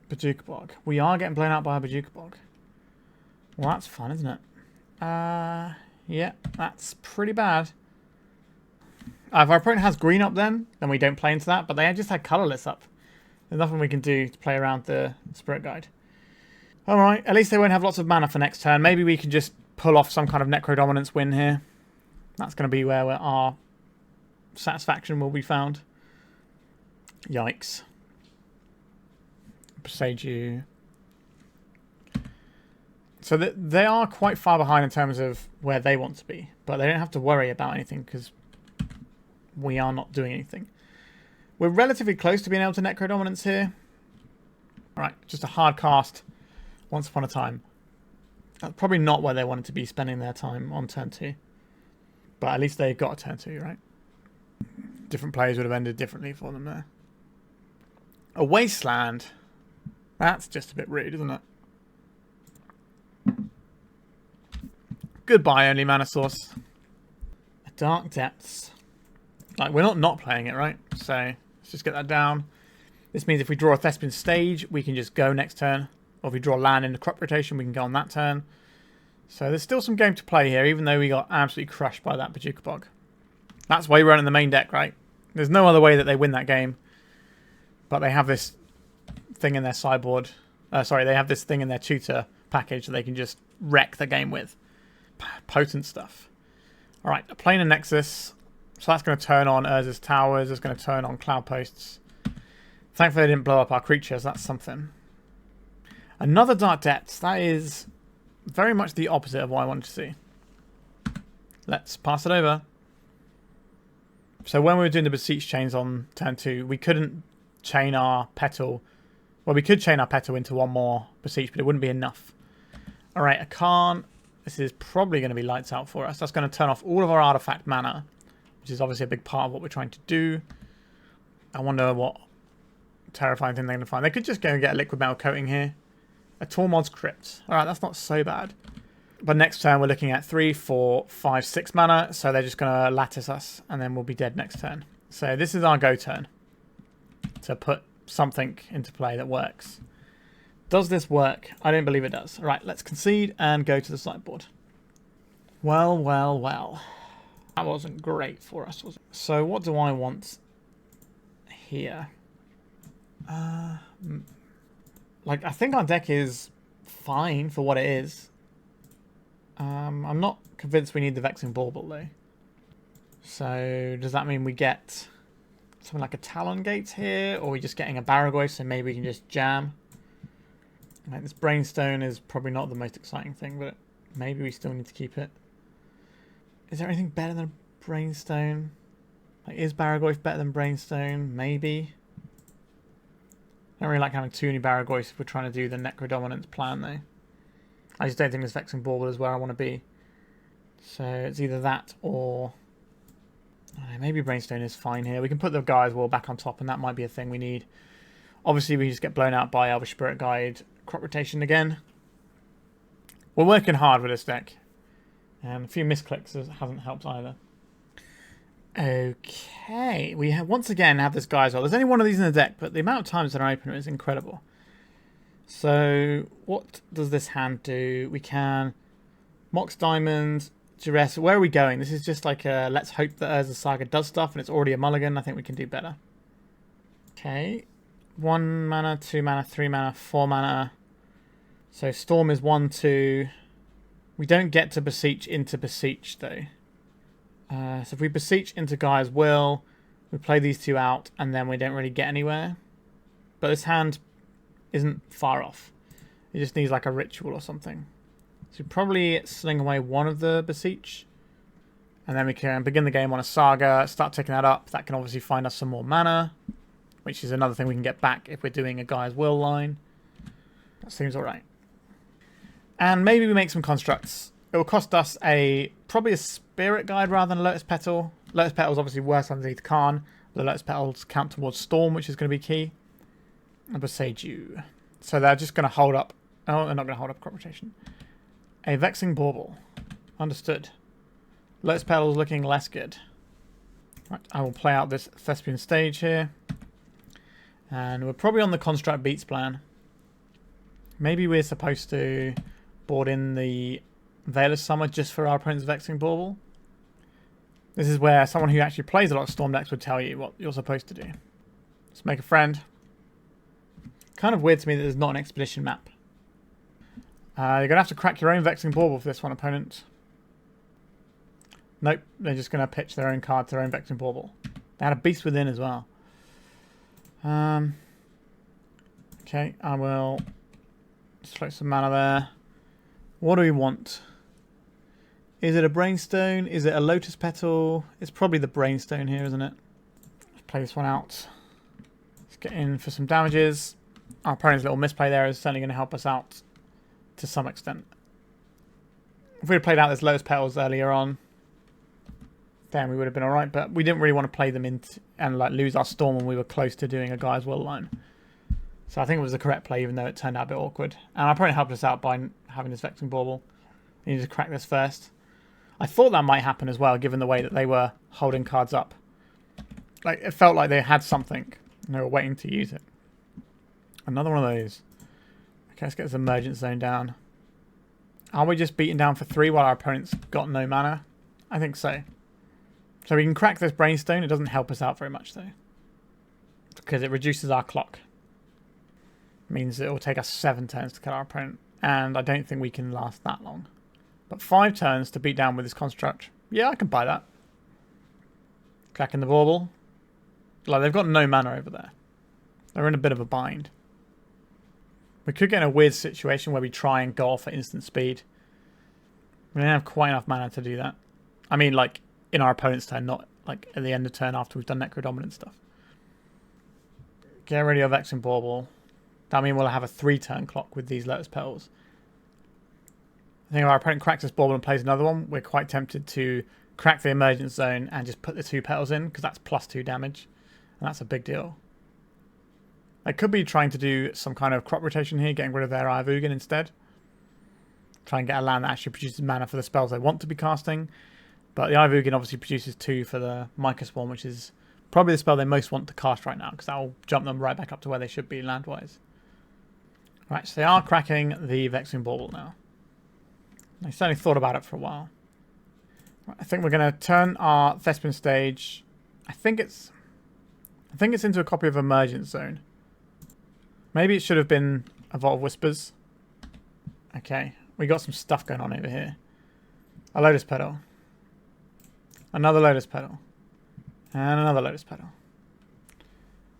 Bojuka Bog. We are getting blown out by a Bojuka Bog. Well, that's fun, isn't it? Yeah, that's pretty bad. If our opponent has green up then we don't play into that, but they just had colourless up. There's nothing we can do to play around the Spirit Guide. Alright, at least they won't have lots of mana for next turn. Maybe we can just pull off some kind of Necrodominance win here. That's going to be where our satisfaction will be found. Yikes. Boseiju. So they are quite far behind in terms of where they want to be. But they don't have to worry about anything because we are not doing anything. We're relatively close to being able to Necrodominance here. Alright, just a hard cast once upon a time. That's probably not where they wanted to be spending their time on turn 2. But at least they've got a turn 2, right? Different players would have ended differently for them there. A Wasteland. That's just a bit rude, isn't it? Goodbye, only mana source. A Dark Depths. Like, we're not playing it, right? So, let's just get that down. This means if we draw a Thespian stage, we can just go next turn. Or if we draw land in the crop rotation, we can go on that turn. So there's still some game to play here, even though we got absolutely crushed by that Bojuka Bog. That's why we're running the main deck, right? There's no other way that they win that game. But they have this thing in their sideboard. Sorry, they have this thing in their tutor package that they can just wreck the game with. Potent stuff. Alright, a Planar Nexus. So that's going to turn on Urza's Towers. It's going to turn on Cloud Posts. Thankfully they didn't blow up our creatures. That's something. Another Dark Depths. That is very much the opposite of what I wanted to see. Let's pass it over. So when we were doing the Beseech chains on turn 2, we couldn't chain our Petal. Well, we could chain our Petal into one more Beseech, but it wouldn't be enough. All right, I can't. This is probably going to be lights out for us. That's going to turn off all of our artifact mana, which is obviously a big part of what we're trying to do. I wonder what terrifying thing they're going to find. They could just go and get a liquid metal coating here. A Tormod's Crypt. All right, that's not so bad. But next turn, we're looking at 3, 4, 5, 6 mana. So they're just going to lattice us, and then we'll be dead next turn. So this is our go turn to put something into play that works. Does this work? I don't believe it does. All right, let's concede and go to the sideboard. Well, well, well. That wasn't great for us, was it? So what do I want here? Like, I think our deck is fine for what it is. I'm not convinced we need the Vexing Bauble, though. So does that mean we get something like a Talon Gate here? Or are we just getting a Barrowgoyf, so maybe we can just jam? Like, this Brainstone is probably not the most exciting thing, but maybe we still need to keep it. Is there anything better than Brainstone? Like, is Barrowgoyf better than Brainstone? Maybe. I don't really like having too many Barrowgoyfs if we're trying to do the Necrodominance plan, though. I just don't think this Vexing Bauble is where I want to be. So it's either that or... I don't know, maybe Brainstone is fine here. We can put the Gaia's Will back on top, and that might be a thing we need. Obviously, we just get blown out by Elvish Spirit Guide, Crop Rotation again. We're working hard with this deck. And a few misclicks hasn't helped either. Okay, we have once again have this Gaia's Will. There's only one of these in the deck, but the amount of times that I open it is incredible. So, what does this hand do? We can Mox Diamond, Duress. Where are we going? This is just like a let's hope that Urza Saga does stuff, and it's already a mulligan. I think we can do better. Okay. 1 mana, 2 mana, 3 mana, 4 mana. So Storm is 1, 2. We don't get to Beseech into Beseech, though. So if we Beseech into Gaia's Will, we play these two out, and then we don't really get anywhere. But this hand isn't far off. It just needs like a ritual or something. So probably sling away one of the Beseech. And then we can begin the game on a Saga, start ticking that up. That can obviously find us some more mana, which is another thing we can get back if we're doing a Gaia's Will line. That seems alright. And maybe we make some constructs. It will cost us probably a Spirit Guide rather than a Lotus Petal. Lotus Petal is obviously worse underneath Karn. The Lotus Petals count towards Storm, which is going to be key. And Boseiju. So they're just going to hold up. Oh, they're not going to hold up Crop Rotation. A Vexing Bauble. Understood. Lotus Petal's looking less good. Right, I will play out this Thespian stage here. And we're probably on the Construct Beats plan. Maybe we're supposed to board in the Veil of Summer just for our opponent's Vexing Bauble. This is where someone who actually plays a lot of Storm decks would tell you what you're supposed to do. Let's make a friend. Kind of weird to me that there's not an expedition map. You're going to have to crack your own Vexing Bauble for this one, opponent. Nope, they're just going to pitch their own card to their own Vexing Bauble. They had a Beast Within as well. Okay, I will float some mana there. What do we want? Is it a Brainstone? Is it a Lotus Petal? It's probably the Brainstone here, isn't it? Let's play this one out. Let's get in for some damages. Our opponent's little misplay there is certainly going to help us out to some extent. If we had played out this Lotus Petals earlier on, then we would have been alright, but we didn't really want to play them in and like lose our Storm when we were close to doing a Gaia's Will line. So I think it was the correct play, even though it turned out a bit awkward. And our opponent helped us out by having this Vexing Bauble. We needed to crack this first. I thought that might happen as well, given the way that they were holding cards up. Like, it felt like they had something, and they were waiting to use it. Another one of those. Okay, let's get this Emergence Zone down. Are we just beaten down for 3 while our opponent's got no mana? I think so. So we can crack this Brainstone. It doesn't help us out very much, though. Because it reduces our clock. It means it will take us 7 turns to kill our opponent. And I don't think we can last that long. But 5 turns to beat down with this construct. Yeah, I can buy that. Cracking the Bauble. Like, they've got no mana over there. They're in a bit of a bind. We could get in a weird situation where we try and go off at instant speed. We don't have quite enough mana to do that. I mean, like, in our opponent's turn, not like at the end of turn after we've done Necrodominance stuff. Get rid of Vexing Bauble. That means we'll have a 3-turn clock with these Lotus Petals. I think if our opponent cracks this Bauble and plays another one, we're quite tempted to crack the Emergence Zone and just put the 2 petals in, because that's +2 damage. And that's a big deal. They could be trying to do some kind of crop rotation here, getting rid of their Ivugin instead. Try and get a land that actually produces mana for the spells they want to be casting. But the Ivugin obviously produces 2 for the Mica Spawn, which is probably the spell they most want to cast right now, because that will jump them right back up to where they should be land-wise. Right, so they are cracking the Vexing Bauble now. They certainly thought about it for a while. Right, I think we're going to turn our Thespian stage. I think it's into a copy of Emergence Zone. Maybe it should have been a Vault of Whispers. Okay, we got some stuff going on over here. A Lotus Petal. Another Lotus Petal. And another Lotus Petal.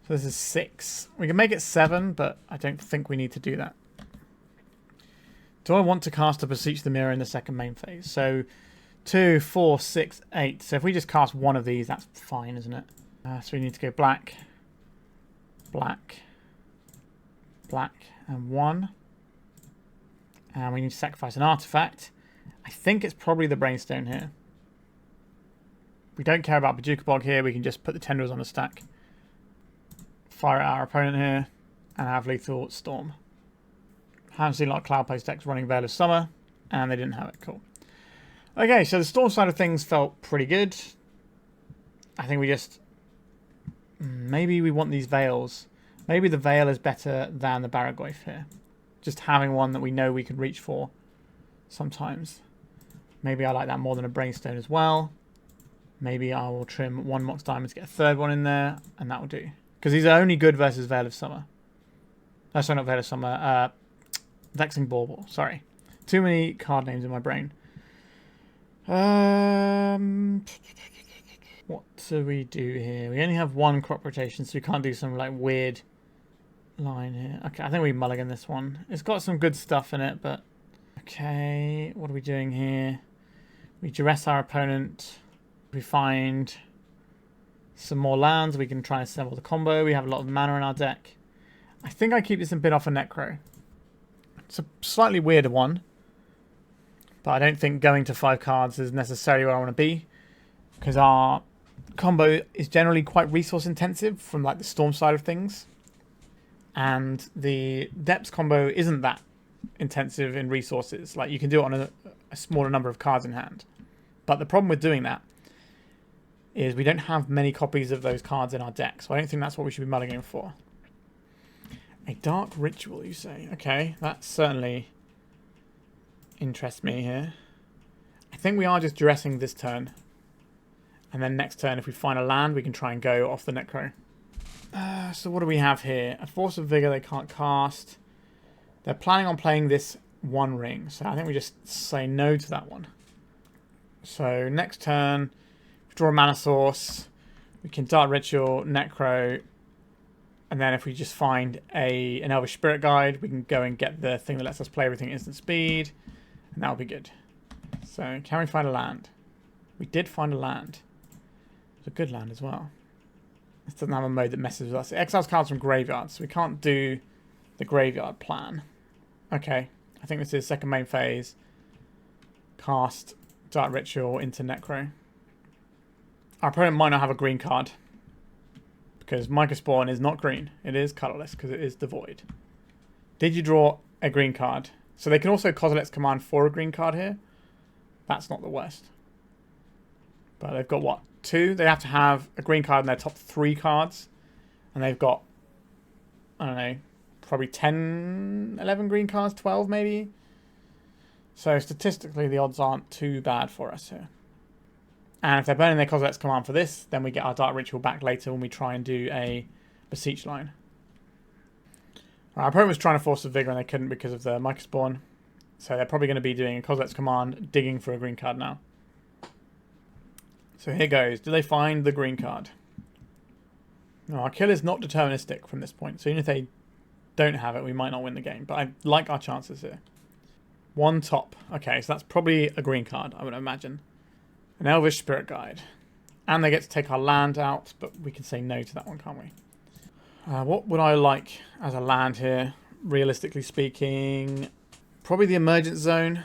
So this is 6. We can make it 7, but I don't think we need to do that. Do I want to cast a Beseech the Mirror in the second main phase? So 2, 4, 6, 8. So if we just cast one of these, that's fine, isn't it? So we need to go black, black, black, and 1. And we need to sacrifice an artifact. I think it's probably the Brainstone here. We don't care about Bojuka Bog here. We can just put the Tendrils on the stack. Fire at our opponent here. And have Lethal Storm. Haven't seen a lot of Cloud Post decks running Veil of Summer. And they didn't have it. Cool. Okay, so the Storm side of things felt pretty good. I think we just... Maybe we want these Veils. Maybe the Veil is better than the Barrowgoyf here. Just having one that we know we can reach for sometimes. Maybe I like that more than a Brainstone as well. Maybe I will trim 1 Mox Diamond to get a 3rd one in there, and that will do. Because these are only good versus Veil of Summer. Oh, sorry, not Veil of Summer. Vexing Bauble, sorry. Too many card names in my brain. What do we do here? We only have 1 crop rotation, so we can't do some like weird line here. Okay, I think we mulligan this one. It's got some good stuff in it, but... Okay, what are we doing here? We duress our opponent. We find some more lands. We can try and assemble the combo. We have a lot of mana in our deck. I think I keep this in bid off a Necro. It's a slightly weirder one. But I don't think going to 5 cards is necessarily where I want to be. Because our combo is generally quite resource intensive from like the Storm side of things. And the Depths combo isn't that intensive in resources. Like you can do it on a smaller number of cards in hand. But the problem with doing that is we don't have many copies of those cards in our deck. So I don't think that's what we should be mulliganing for. A Dark Ritual, you say? Okay, that certainly interests me here. I think we are just dressing this turn. And then next turn, if we find a land, we can try and go off the Necro. So what do we have here? A Force of Vigor they can't cast. They're planning on playing this 1 ring. So I think we just say no to that one. So next turn, draw a mana source. We can Dark Ritual, Necro. And then if we just find an Elvish Spirit Guide, we can go and get the thing that lets us play everything instant speed. And that'll be good. So can we find a land? We did find a land. It's a good land as well. This doesn't have a mode that messes with us. It exiles cards from graveyards, so we can't do the graveyard plan. Okay, I think this is second main phase. Cast Dark Ritual into Necro. Our opponent might not have a green card. Because Mica Spawn is not green. It is colorless because it is devoid. Did you draw a green card? So they can also Kozilek's Command for a green card here. That's not the worst. But they've got what? 2? They have to have a green card in their top 3 cards. And they've got, I don't know, probably 10, 11 green cards, 12 maybe. So statistically the odds aren't too bad for us here. And if they're burning their Kozilek's Command for this, then we get our Dark Ritual back later when we try and do a Beseech line. Right, our opponent was trying to force the Vigor and they couldn't because of the Mica Spawn. So they're probably going to be doing a Kozilek's Command, digging for a green card now. So here goes. Do they find the green card? No, our kill is not deterministic from this point. So even if they don't have it, we might not win the game. But I like our chances here. 1 top. Okay, so that's probably a green card, I would imagine. An Elvish Spirit Guide. And they get to take our land out, but we can say no to that one, can't we? What would I like as a land here? Realistically speaking, probably the Emergence Zone.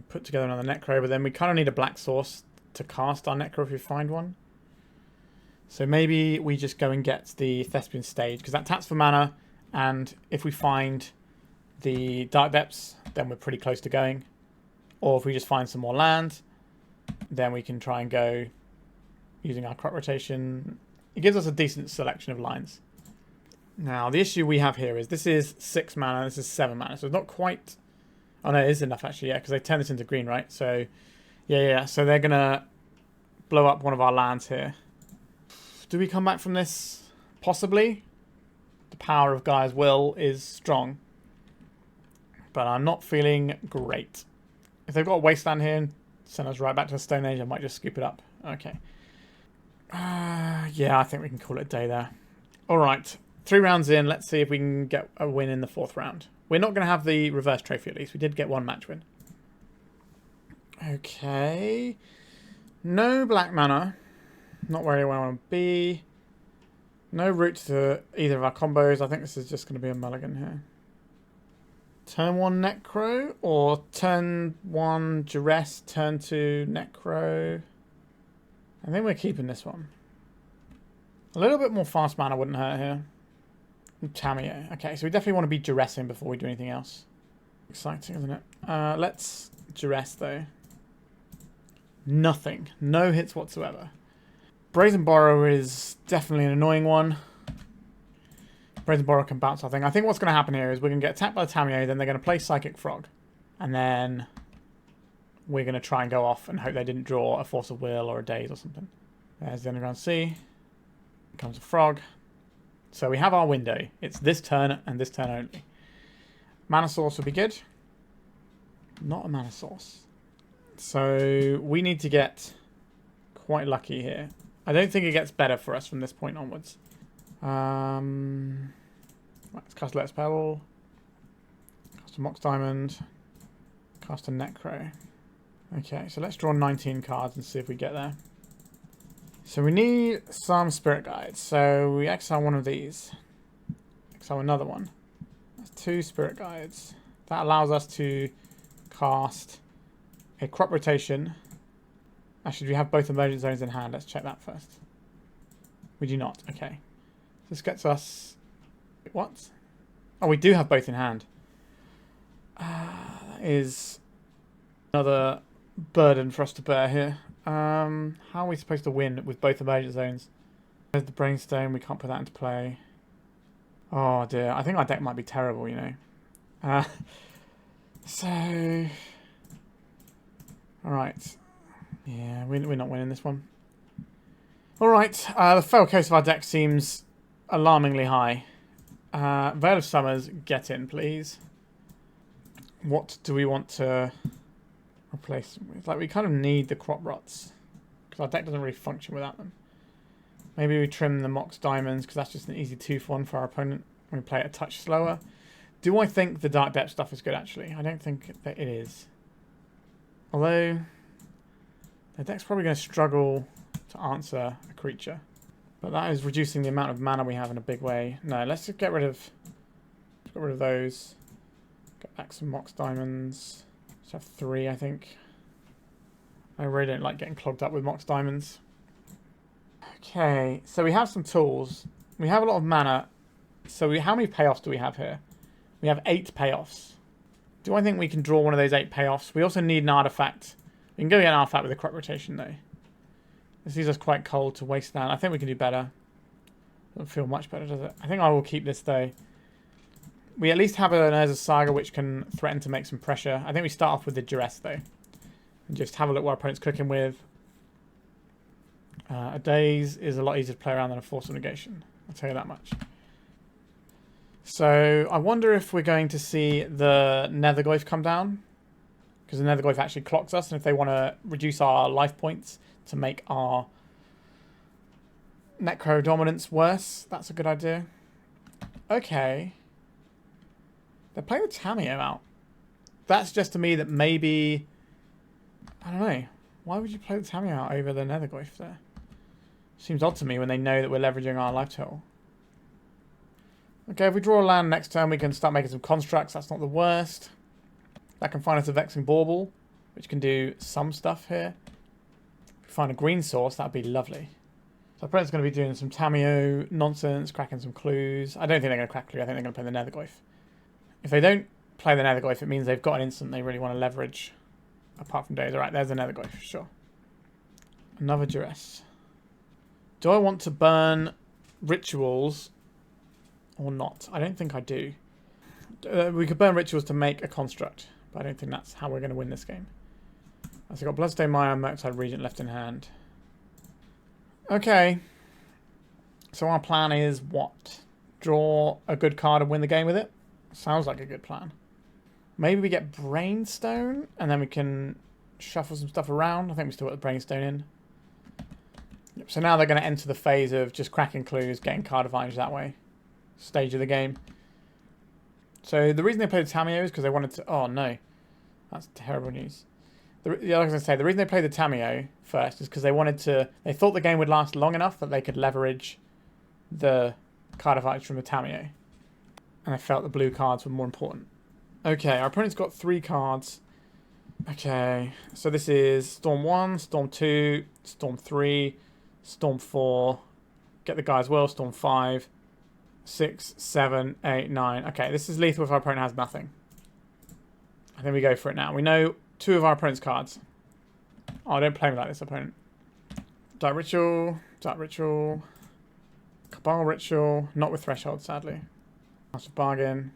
Put together another Necro, but then we kind of need a black source to cast our Necro if we find one. So maybe we just go and get the Thespian stage, because that taps for mana, and if we find the Dark Depths, then we're pretty close to going. Or if we just find some more land, then we can try and go using our crop rotation. It gives us a decent selection of lines. Now, the issue we have here is this is 6 mana, this is 7 mana, so it's not quite... Oh no, it is enough actually, yeah, because they turn this into green, right? So, yeah, so they're going to blow up one of our lands here. Do we come back from this? Possibly. The power of Gaea's will is strong. But I'm not feeling great. If they've got a wasteland here and send us right back to the Stone Age, I might just scoop it up. Okay. Yeah, I think we can call it a day there. Alright, 3 rounds in. Let's see if we can get a win in the 4th round. We're not going to have the reverse trophy at least. We did get 1 match win. Okay. No black mana. Not where I want to be. No route to either of our combos. I think this is just going to be a mulligan here. Turn 1 Necro or turn 1 Duress, turn 2 Necro. I think we're keeping this one. A little bit more fast mana wouldn't hurt here. Tamiyo. Okay, so we definitely want to be Duressing before we do anything else. Exciting, isn't it? Let's Duress though. Nothing. No hits whatsoever. Brazen Borrow is definitely an annoying one. Brazen Borrow can bounce, I think. I think what's going to happen here is we're going to get attacked by the Tamiyo, then they're going to play Psychic Frog. And then we're going to try and go off and hope they didn't draw a Force of Will or a Daze or something. There's the Underground Sea. Here comes a Frog. So we have our window. It's this turn and this turn only. Mana Source would be good. Not a Mana Source. So we need to get quite lucky here. I don't think it gets better for us from this point onwards. Let's cast Lotus Petal. Cast a Mox Diamond. Cast a Necro. Okay, so let's draw 19 cards and see if we get there. So we need some Spirit Guides. So we exile one of these. Exile another one. That's 2 Spirit Guides. That allows us to cast a Crop Rotation. Actually, do we have both Emergence Zones in hand? Let's check that first. We do not. Okay. This gets us... What? Oh, we do have both in hand. That is another burden for us to bear here. How are we supposed to win with both Emergence Zones? There's the Brainstone. We can't put that into play. Oh, dear. I think our deck might be terrible, you know. So... Alright. Yeah, we're not winning this one. Alright. The fail case of our deck seems alarmingly high. Veil of Summers, get in, please. What do we want to replace them with? Like, we kind of need the Crop Rots, because our deck doesn't really function without them. Maybe we trim the Mox Diamonds, because that's just an easy 2-for-1 for our opponent when we play it a touch slower. Do I think the Dark Depth stuff is good, actually? I don't think that it is. Although, the deck's probably going to struggle to answer a creature. But that is reducing the amount of mana we have in a big way. No, let's just get rid of those. Get back some Mox Diamonds. Let's have 3, I think. I really don't like getting clogged up with Mox Diamonds. Okay, so we have some tools. We have a lot of mana. So how many payoffs do we have here? We have 8 payoffs. Do I think we can draw one of those 8 payoffs? We also need an artifact. We can go get an artifact with a crop rotation, though. This leaves us quite cold to waste that. I think we can do better. Doesn't feel much better, does it? I think I will keep this, though. We at least have an Urza Saga, which can threaten to make some pressure. I think we start off with the Duress, though. And just have a look what our opponent's cooking with. A Daze is a lot easier to play around than a Force of Negation. I'll tell you that much. So, I wonder if we're going to see the Nethergoyf come down. Because the Nethergoyf actually clocks us, and if they want to reduce our life points to make our Necrodominance worse, that's a good idea. Okay. They're playing the Tamiyo out. That suggests to me that maybe... I don't know. Why would you play the Tamiyo out over the Nethergoyf there? Seems odd to me when they know that we're leveraging our life total. Okay, if we draw a land next turn, we can start making some constructs. That's not the worst. That can find us a Vexing Bauble, which can do some stuff here. If we find a green source, that'd be lovely. So our opponent's going to be doing some Tamiyo nonsense, cracking some clues. I don't think they're going to crack clue. I think they're going to play the Nethergoyf. If they don't play the Nethergoyf, it means they've got an instant they really want to leverage. Apart from days. Alright, there's the Nethergoyf, sure. Another Duress. Do I want to burn rituals or not? I don't think I do. We could burn rituals to make a construct, but I don't think that's how we're going to win this game. So I've got Bloodstained Mire and Murktide Regent left in hand. Okay. So our plan is what? Draw a good card and win the game with it? Sounds like a good plan. Maybe we get Brainstone, and then we can shuffle some stuff around. I think we still got the Brainstone in. Yep, so now they're going to enter the phase of just cracking clues, getting card advantage that way. Stage of the game. So the reason they played the Tamiyo is because they wanted to... Oh, no. That's terrible news. I was going to say, the reason they played the Tamiyo first is because they wanted to... They thought the game would last long enough that they could leverage the card advantage from the Tamiyo. And they felt the blue cards were more important. Okay, our opponent's got 3 cards. Okay, so this is Storm 1, Storm 2, Storm 3, Storm 4. Get the guy as well, Storm 5, 6, 7, 8, 9. Okay, this is lethal if our opponent has nothing. I think we go for it now. We know 2 of our opponent's cards. Oh, don't play me like this, opponent. Dark Ritual, Cabal Ritual. Not with Threshold, sadly. That's a bargain.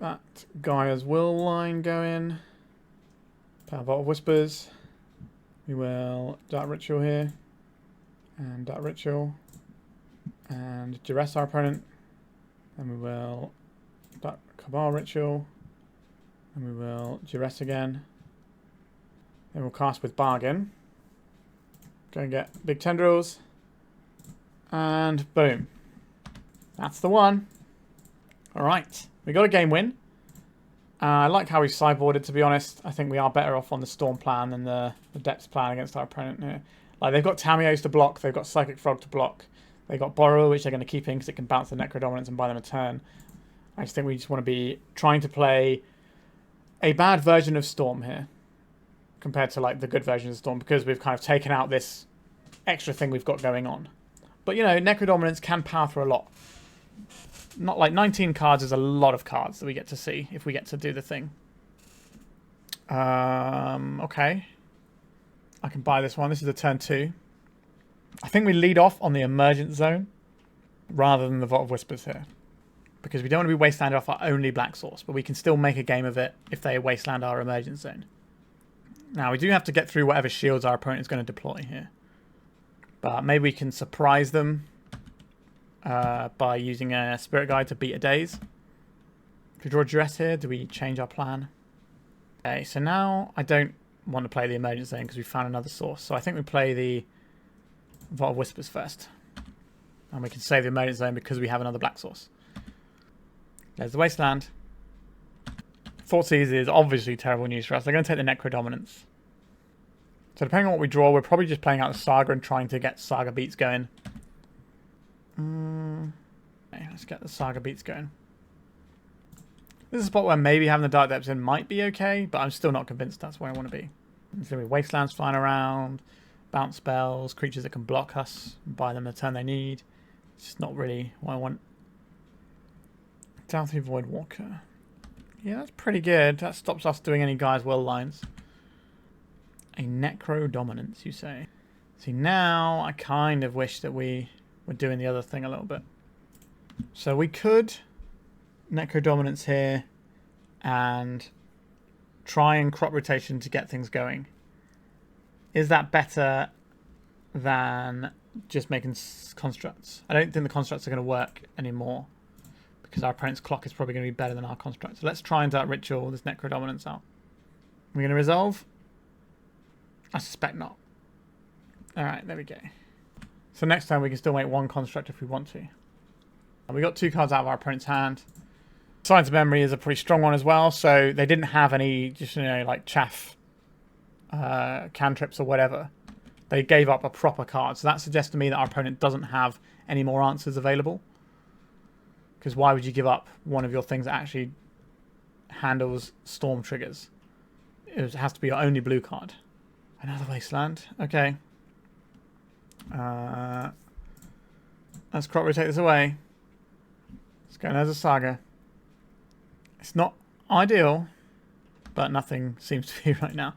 That Gaia's Will line going. Vault of Whispers. We will Dark Ritual here. And Dark Ritual. And Duress our opponent. Then we will Dark Cabal Ritual. And we will Duress again. Then we'll cast with Bargain. Go and get big Tendrils. And boom. That's the one. Alright. We got a game win. I like how we sideboarded, to be honest. I think we are better off on the Storm plan than the Depths plan against our opponent here. Like, they've got Tamiyos to block. They've got Psychic Frog to block. They've got Borrower, which they're going to keep in because it can bounce the Necrodominance and buy them a turn. I just think we just want to be trying to play a bad version of Storm here compared to, like, the good version of Storm because we've kind of taken out this extra thing we've got going on. But, you know, Necrodominance can power through a lot. Not like 19 cards is a lot of cards that we get to see if we get to do the thing. Okay. I can buy this one. This is a turn 2. I think we lead off on the Emergence Zone rather than the Vault of Whispers here. Because we don't want to be wastelanded off our only black source, but we can still make a game of it if they wasteland our Emergence Zone. Now, we do have to get through whatever shields our opponent is going to deploy here. But maybe we can surprise them by using a Spirit Guide to beat a daze. If we draw a Duress here, do we change our plan? Okay, so now I don't want to play the Emergence Zone because we found another source. So I think we play the Vault of Whispers first. And we can save the Emergence Zone because we have another black source. There's the Wasteland. Thoughtseize is obviously terrible news for us. They're going to take the Necrodominance. So depending on what we draw, we're probably just playing out the Saga and trying to get Saga beats going. Okay, let's get the Saga beats going. This is a spot where maybe having the Dark Depths in might be okay, but I'm still not convinced that's where I want to be. There's going to be Wastelands flying around, bounce spells, creatures that can block us, and buy them the turn they need. It's just not really what I want. Down through Voidwalker. Yeah, that's pretty good. That stops us doing any Gaia's Will lines. A Necrodominance, you say? See, now I kind of wish that we were doing the other thing a little bit. So we could Necrodominance here and try and crop rotation to get things going. Is that better than just making constructs? I don't think the constructs are going to work anymore because our opponent's clock is probably going to be better than our construct. So let's try and Dark Ritual this Necrodominance out. We're going to resolve? I suspect not. Alright, there we go. So next time we can still make one construct if we want to. And we got 2 cards out of our opponent's hand. Science of Memory is a pretty strong one as well, so they didn't have any, just, you know, like chaff cantrips or whatever. They gave up a proper card, so that suggests to me that our opponent doesn't have any more answers available. Because why would you give up one of your things that actually handles storm triggers? It has to be your only blue card. Another wasteland. Okay. Let's crop rotate this away. Let's go as a Saga. It's not ideal, but nothing seems to be right now.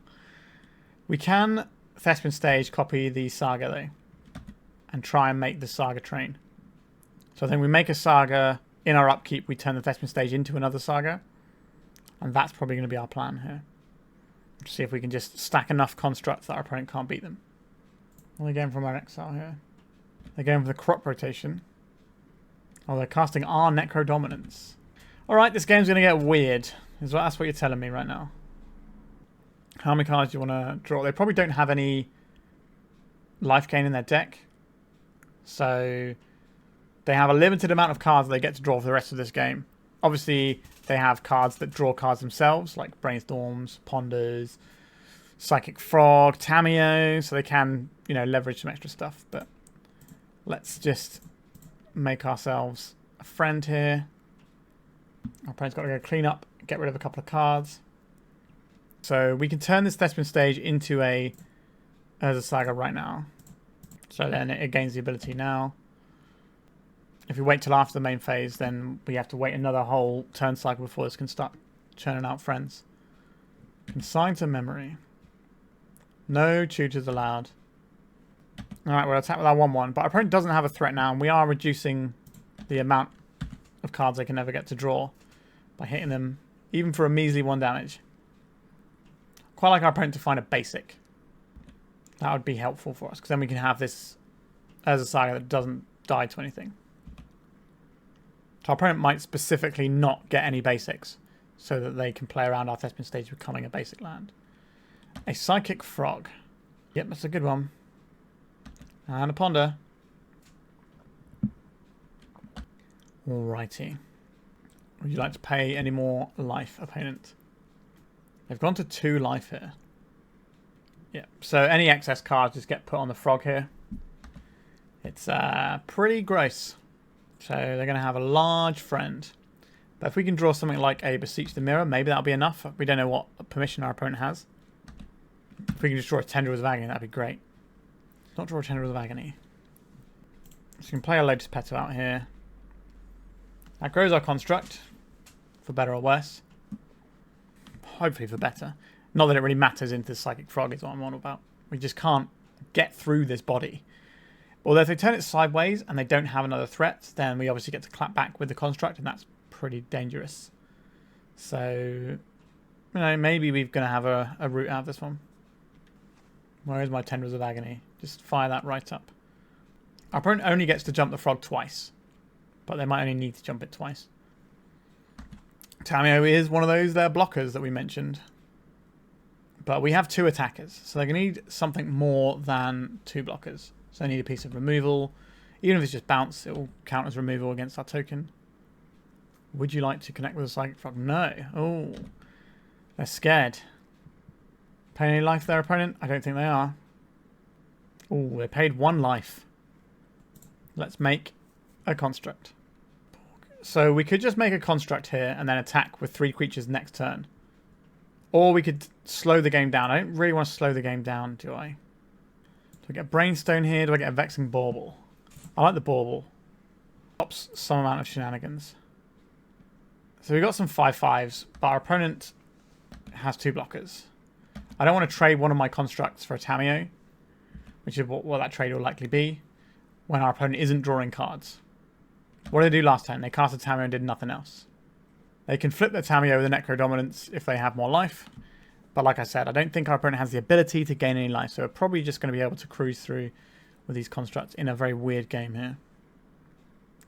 We can Thespian stage copy the Saga though, and try and make the Saga train. So I think we make a Saga. In our upkeep, we turn the Thespian stage into another Saga. And that's probably going to be our plan here. See if we can just stack enough constructs that our opponent can't beat them. What are they going from our exile here? They're going for the crop rotation. Oh, they're casting our Necrodominance. Alright, this game's going to get weird. That's what you're telling me right now. How many cards do you want to draw? They probably don't have any life gain in their deck. So they have a limited amount of cards that they get to draw for the rest of this game. Obviously, they have cards that draw cards themselves, like Brainstorms, Ponders, Psychic Frog, Tamiyo, so they can, you know, leverage some extra stuff. But let's just make ourselves a friend here. Our opponent's got to go clean up, get rid of a couple of cards. So we can turn this Thespian stage into a Saga right now. So then it gains the ability now. If we wait till after the main phase, then we have to wait another whole turn cycle before this can start churning out friends. Consign to memory. No tutors allowed. Alright, we'll attack with our 1-1. But our opponent doesn't have a threat now, and we are reducing the amount of cards they can ever get to draw by hitting them, even for a measly 1 damage. Quite like our opponent to find a basic. That would be helpful for us, because then we can have this as a Saga that doesn't die to anything. So our opponent might specifically not get any basics, so that they can play around our Thespian stage becoming a basic land. A Psychic Frog. Yep, that's a good one. And a Ponder. Alrighty. Would you like to pay any more life, opponent? They've gone to 2 life here. Yeah, so any excess cards just get put on the frog here. It's pretty gross. So they're going to have a large friend. But if we can draw something like a Beseech the Mirror, maybe that'll be enough. We don't know what permission our opponent has. If we can just draw a Tendrils of Agony, that'd be great. Not draw a Tendrils of Agony. So we can play a Lotus Petal out here. That grows our construct, for better or worse. Hopefully for better. Not that it really matters into the Psychic Frog is what I'm on about. We just can't get through this body. Although if they turn it sideways and they don't have another threat, then we obviously get to clap back with the construct, and that's pretty dangerous. So, you know, maybe we're going to have a route out of this one. Where is my Tendrils of Agony? Just fire that right up. Our opponent only gets to jump the frog twice, but they might only need to jump it twice. Tamiyo is one of those blockers that we mentioned. But we have 2 attackers, so they're going to need something more than 2 blockers. So they need a piece of removal. Even if it's just bounce, it will count as removal against our token. Would you like to connect with a Psychic Frog? No. Oh, they're scared. Pay any life their opponent? I don't think they are. Oh, they paid 1 life. Let's make a construct. So we could just make a construct here and then attack with 3 creatures next turn. Or we could slow the game down. I don't really want to slow the game down, do I? Do I get Brainstone here? Do I get a Vexing Bauble? I like the Bauble. Stops some amount of shenanigans. So we've got some 5/5s, but our opponent has 2 blockers. I don't want to trade one of my constructs for a Tamiyo, which is what that trade will likely be, when our opponent isn't drawing cards. What did they do last time? They cast a Tamiyo and did nothing else. They can flip their Tamiyo with a Necrodominance if they have more life. But like I said, I don't think our opponent has the ability to gain any life. So we're probably just going to be able to cruise through with these constructs in a very weird game here.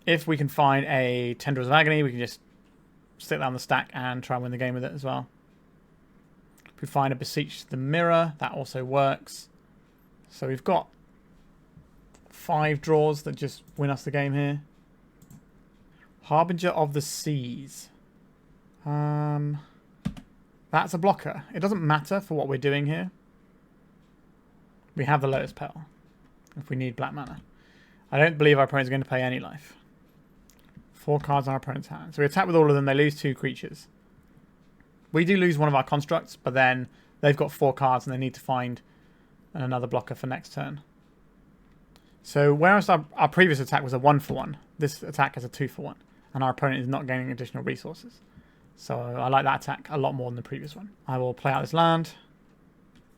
If we can find a Tendrils of Agony, we can just stick that on the stack and try and win the game with it as well. If we find a Beseech the Mirror, that also works. So we've got 5 draws that just win us the game here. Harbinger of the Seas. That's a blocker. It doesn't matter for what we're doing here. We have the Lotus Petal if we need black mana. I don't believe our opponent's going to pay any life. 4 cards on our opponent's hand. So we attack with all of them. They lose 2 creatures. We do lose one of our constructs, but then they've got 4 cards and they need to find another blocker for next turn. So whereas our previous attack was a 1-for-1, this attack is a 2-for-1. And our opponent is not gaining additional resources. So I like that attack a lot more than the previous one. I will play out this land.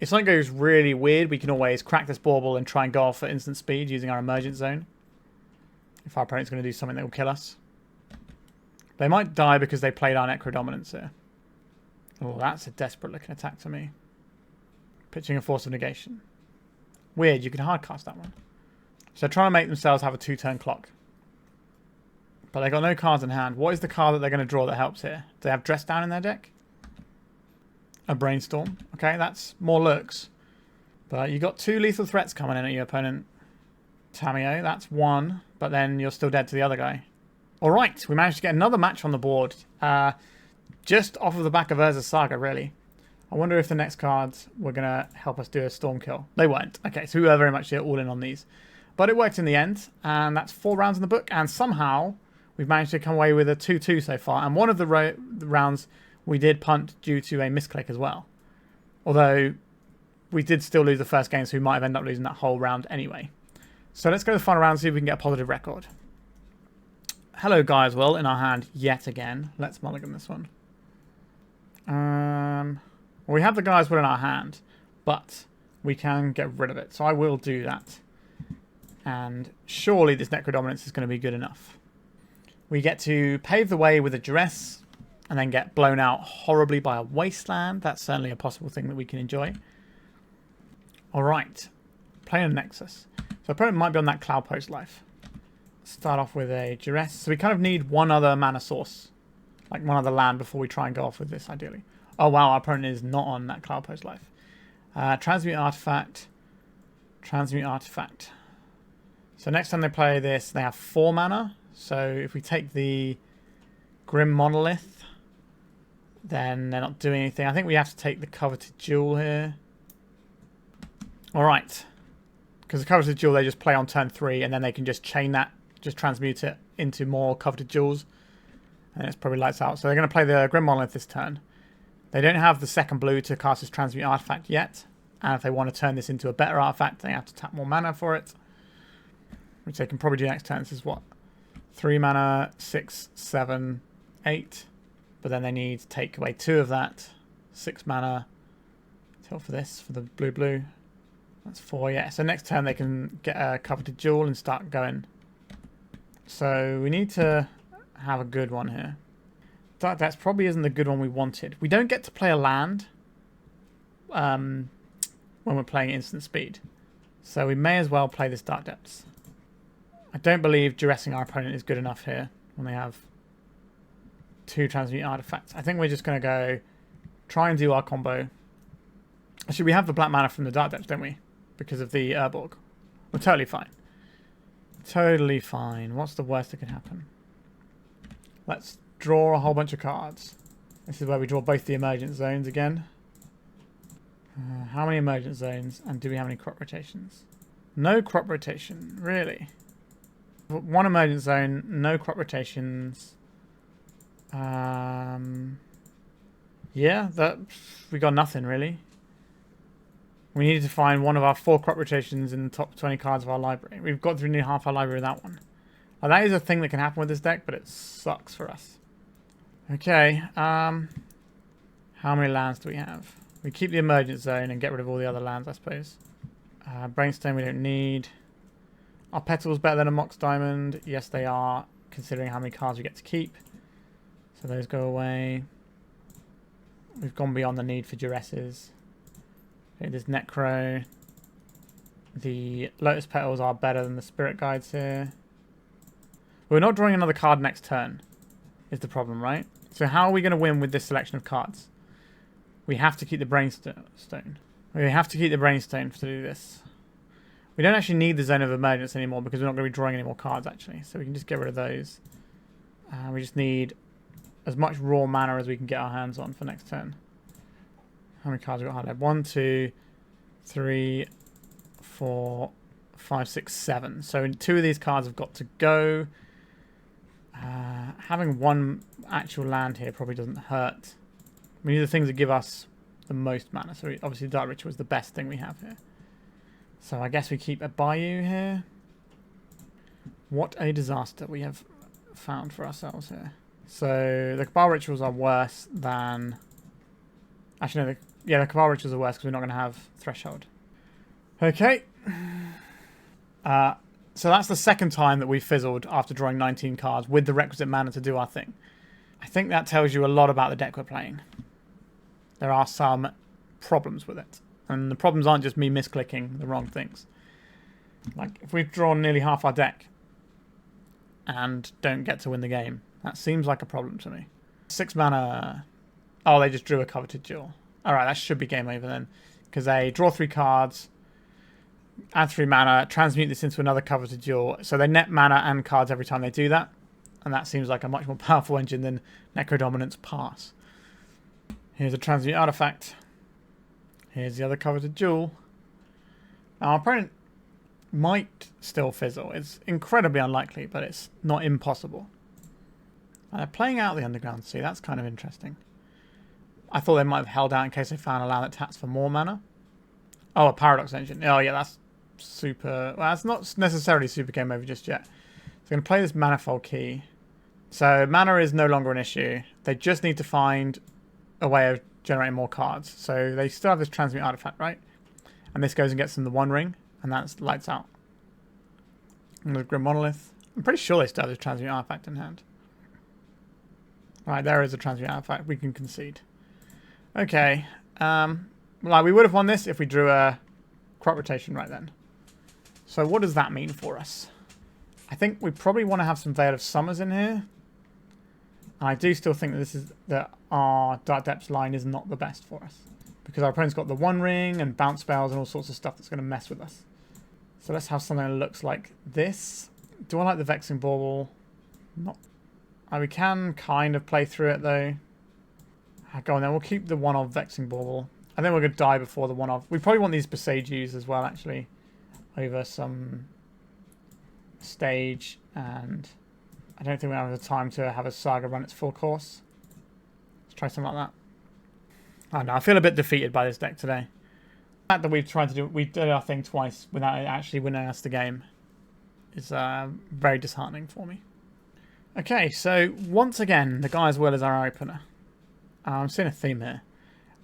If something goes really weird, we can always crack this Bauble and try and go off for instant speed using our Emergence Zone. If our opponent's going to do something that will kill us. They might die because they played our Necrodominance here. Oh, that's a desperate looking attack to me. Pitching a Force of Negation. Weird, you can hardcast that one. So trying to make themselves have a 2-turn clock. But they got no cards in hand. What is the card that they're going to draw that helps here? Do they have Dress Down in their deck? A Brainstorm. Okay, that's more looks. But you got 2 lethal threats coming in at your opponent. Tamiyo, that's 1. But then you're still dead to the other guy. Alright, we managed to get another match on the board. Just off of the back of Urza's Saga, really. I wonder if the next cards were going to help us do a Storm Kill. They weren't. Okay, so we were very much all in on these. But it worked in the end. And that's 4 rounds in the book. And somehow we've managed to come away with a 2-2 so far. And one of the rounds we did punt due to a misclick as well. Although we did still lose the first game, so we might have ended up losing that whole round anyway. So let's go to the final round and see if we can get a positive record. Hello Gaea as well in our hand yet again. Let's mulligan this one. Well, we have the Gaia's Will in our hand, but we can get rid of it. So I will do that. And surely this Necrodominance is going to be good enough. We get to pave the way with a Duress and then get blown out horribly by a Wasteland. That's certainly a possible thing that we can enjoy. Alright. Playing a Nexus. So opponent might be on that Cloud Post life. Start off with a Duress. So we kind of need one other mana source. Like one other land before we try and go off with this, ideally. Oh wow, our opponent is not on that Cloud Post life. Transmute Artifact. Transmute Artifact. So next time they play this, they have 4 mana. So if we take the Grim Monolith, then they're not doing anything. I think we have to take the Coveted Jewel here. Alright. Because the Coveted Jewel they just play on turn 3 and then they can just chain that, just transmute it into more Coveted Jewels. And it's probably lights out. So they're going to play the Grim Monolith this turn. They don't have the second blue to cast this Transmute Artifact yet. And if they want to turn this into a better artifact, they have to tap more mana for it. Which they can probably do next turn. This is what? 3 mana, 6, 7, 8. But then they need to take away 2 of that. 6 mana. Till for this, for the blue. That's 4, yeah. So next turn they can get a Coveted Jewel and start going. So we need to have a good one here. Dark Depths probably isn't the good one we wanted. We don't get to play a land when we're playing instant speed. So we may as well play this Dark Depths. I don't believe duressing our opponent is good enough here when they have 2 transmute artifacts. I think we're just going to go try and do our combo. Actually, we have the black mana from the Dark Depths, don't we? Because of the Urborg. We're totally fine. Totally fine. What's the worst that could happen? Let's draw a whole bunch of cards. This is where we draw both the Emergence Zones again. How many Emergence Zones? And do we have any crop rotations? No crop rotation. Really? 1 Emergence Zone. No crop rotations. Yeah, we got nothing really. We needed to find one of our 4 crop rotations in the top 20 cards of our library. We've got through nearly half our library with that one. Now, that is a thing that can happen with this deck, but it sucks for us. Okay, how many lands do we have? We keep the Emergence Zone and get rid of all the other lands, I suppose. Brainstone we don't need. Are Petals better than a Mox Diamond? Yes, they are, considering how many cards we get to keep. So those go away. We've gone beyond the need for Duresses. Okay, there's Necro. The Lotus Petals are better than the Spirit Guides here. We're not drawing another card next turn, is the problem, right? So how are we going to win with this selection of cards? We have to keep the Brainstone. We have to keep the Brainstone to do this. We don't actually need the Zone of Emergence anymore because we're not going to be drawing any more cards, actually. So we can just get rid of those. We just need as much raw mana as we can get our hands on for next turn. How many cards have we got hard? 1, 2, 3, 4, 5, 6, 7. So 2 of these cards have got to go. Having one actual land here probably doesn't hurt. We need the things that give us the most mana. So obviously Dark Ritual is the best thing we have here. So I guess we keep a Bayou here. What a disaster we have found for ourselves here. So the Cabal Rituals are worse than... Actually, no, the Cabal Rituals are worse because we're not going to have Threshold. Okay. So that's the second time that we fizzled after drawing 19 cards with the requisite mana to do our thing. I think that tells you a lot about the deck we're playing. There are some problems with it. And the problems aren't just me misclicking the wrong things. Like, if we've drawn nearly half our deck and don't get to win the game, that seems like a problem to me. 6 mana... Oh, they just drew a Coveted Jewel. Alright, that should be game over then. Because they draw 3 cards, add 3 mana, transmute this into another Coveted Jewel. So they net mana and cards every time they do that. And that seems like a much more powerful engine than Necrodominance Pass. Here's a Transmute Artifact. Here's the other Coveted Jewel. Now, our opponent might still fizzle. It's incredibly unlikely, but it's not impossible. They're playing out the Underground Sea. That's kind of interesting. I thought they might have held out in case they found a land that taps for more mana. Oh, a Paradox Engine. Oh, yeah, that's super... Well, that's not necessarily super game over just yet. So I'm going to play this Manifold Key. So mana is no longer an issue. They just need to find a way of generating more cards. So they still have this Transmute Artifact, right? And this goes and gets them the One Ring. And that's lights out. And the Grim Monolith. I'm pretty sure they still have this Transmute Artifact in hand. Right, there is a Transmute Artifact. We can concede. Okay. Well, we would have won this if we drew a Crop Rotation right then. So what does that mean for us? I think we probably want to have some Veil of Summers in here. And I do still think that our Dark Depths line is not the best for us. Because our opponent's got the One Ring and bounce spells and all sorts of stuff that's going to mess with us. So let's have something that looks like this. Do I like the Vexing Bauble? Not. We can kind of play through it though. Go on then, we'll keep the one of Vexing Bauble. I think we're going to die before the one of. We probably want these Boseijus as well actually. Over some stage, and I don't think we have the time to have a Saga run its full course. Let's try something like that. I don't know, I feel a bit defeated by this deck today. The fact that we did our thing twice without it actually winning us the game is very disheartening for me. Okay, so once again, the Gaia's Will is our opener. I'm seeing a theme here.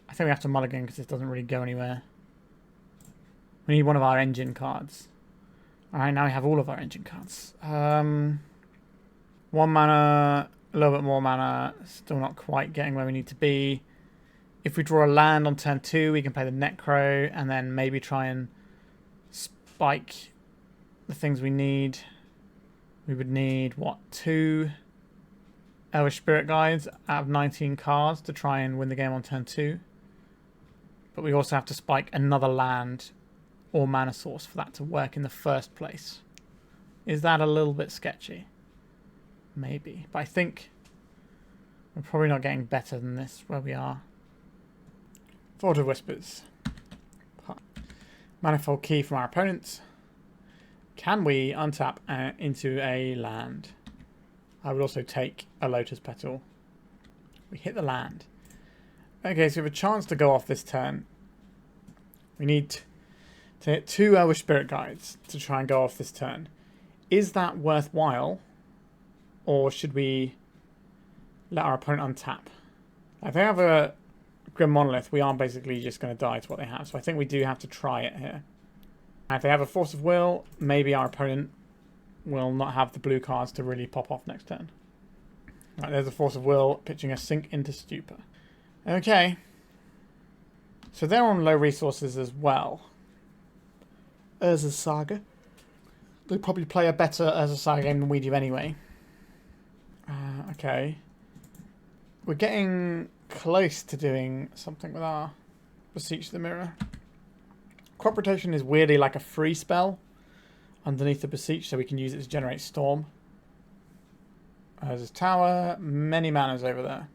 I think we have to mulligan because this doesn't really go anywhere. We need one of our engine cards. Alright, now we have all of our engine cards. 1 mana, a little bit more mana, still not quite getting where we need to be. If we draw a land on turn 2, we can play the Necro and then maybe try and spike the things we need. We would need, what, 2 Elvish Spirit Guides out of 19 cards to try and win the game on turn 2. But we also have to spike another land or mana source for that to work in the first place. Is that a little bit sketchy? Maybe. But I think we're probably not getting better than this where we are. Vault of Whispers. Manifold Key from our opponents. Can we untap into a land? I would also take a Lotus Petal. We hit the land. Okay, so we have a chance to go off this turn. We need to hit 2 Elvish Spirit Guides to try and go off this turn. Is that worthwhile? Or should we let our opponent untap? If they have a Grim Monolith, we aren't basically just going to die to what they have. So I think we do have to try it here. And if they have a Force of Will, maybe our opponent will not have the blue cards to really pop off next turn. Right, there's a Force of Will, pitching a Sink into Stupor. Okay. So they're on low resources as well. Urza's Saga. They probably play a better Urza Saga game than we do anyway. Okay. We're getting close to doing something with our Beseech the Mirror. Crop Rotation is weirdly like a free spell underneath the Beseech, so we can use it to generate Storm. There's a tower, many manas over there.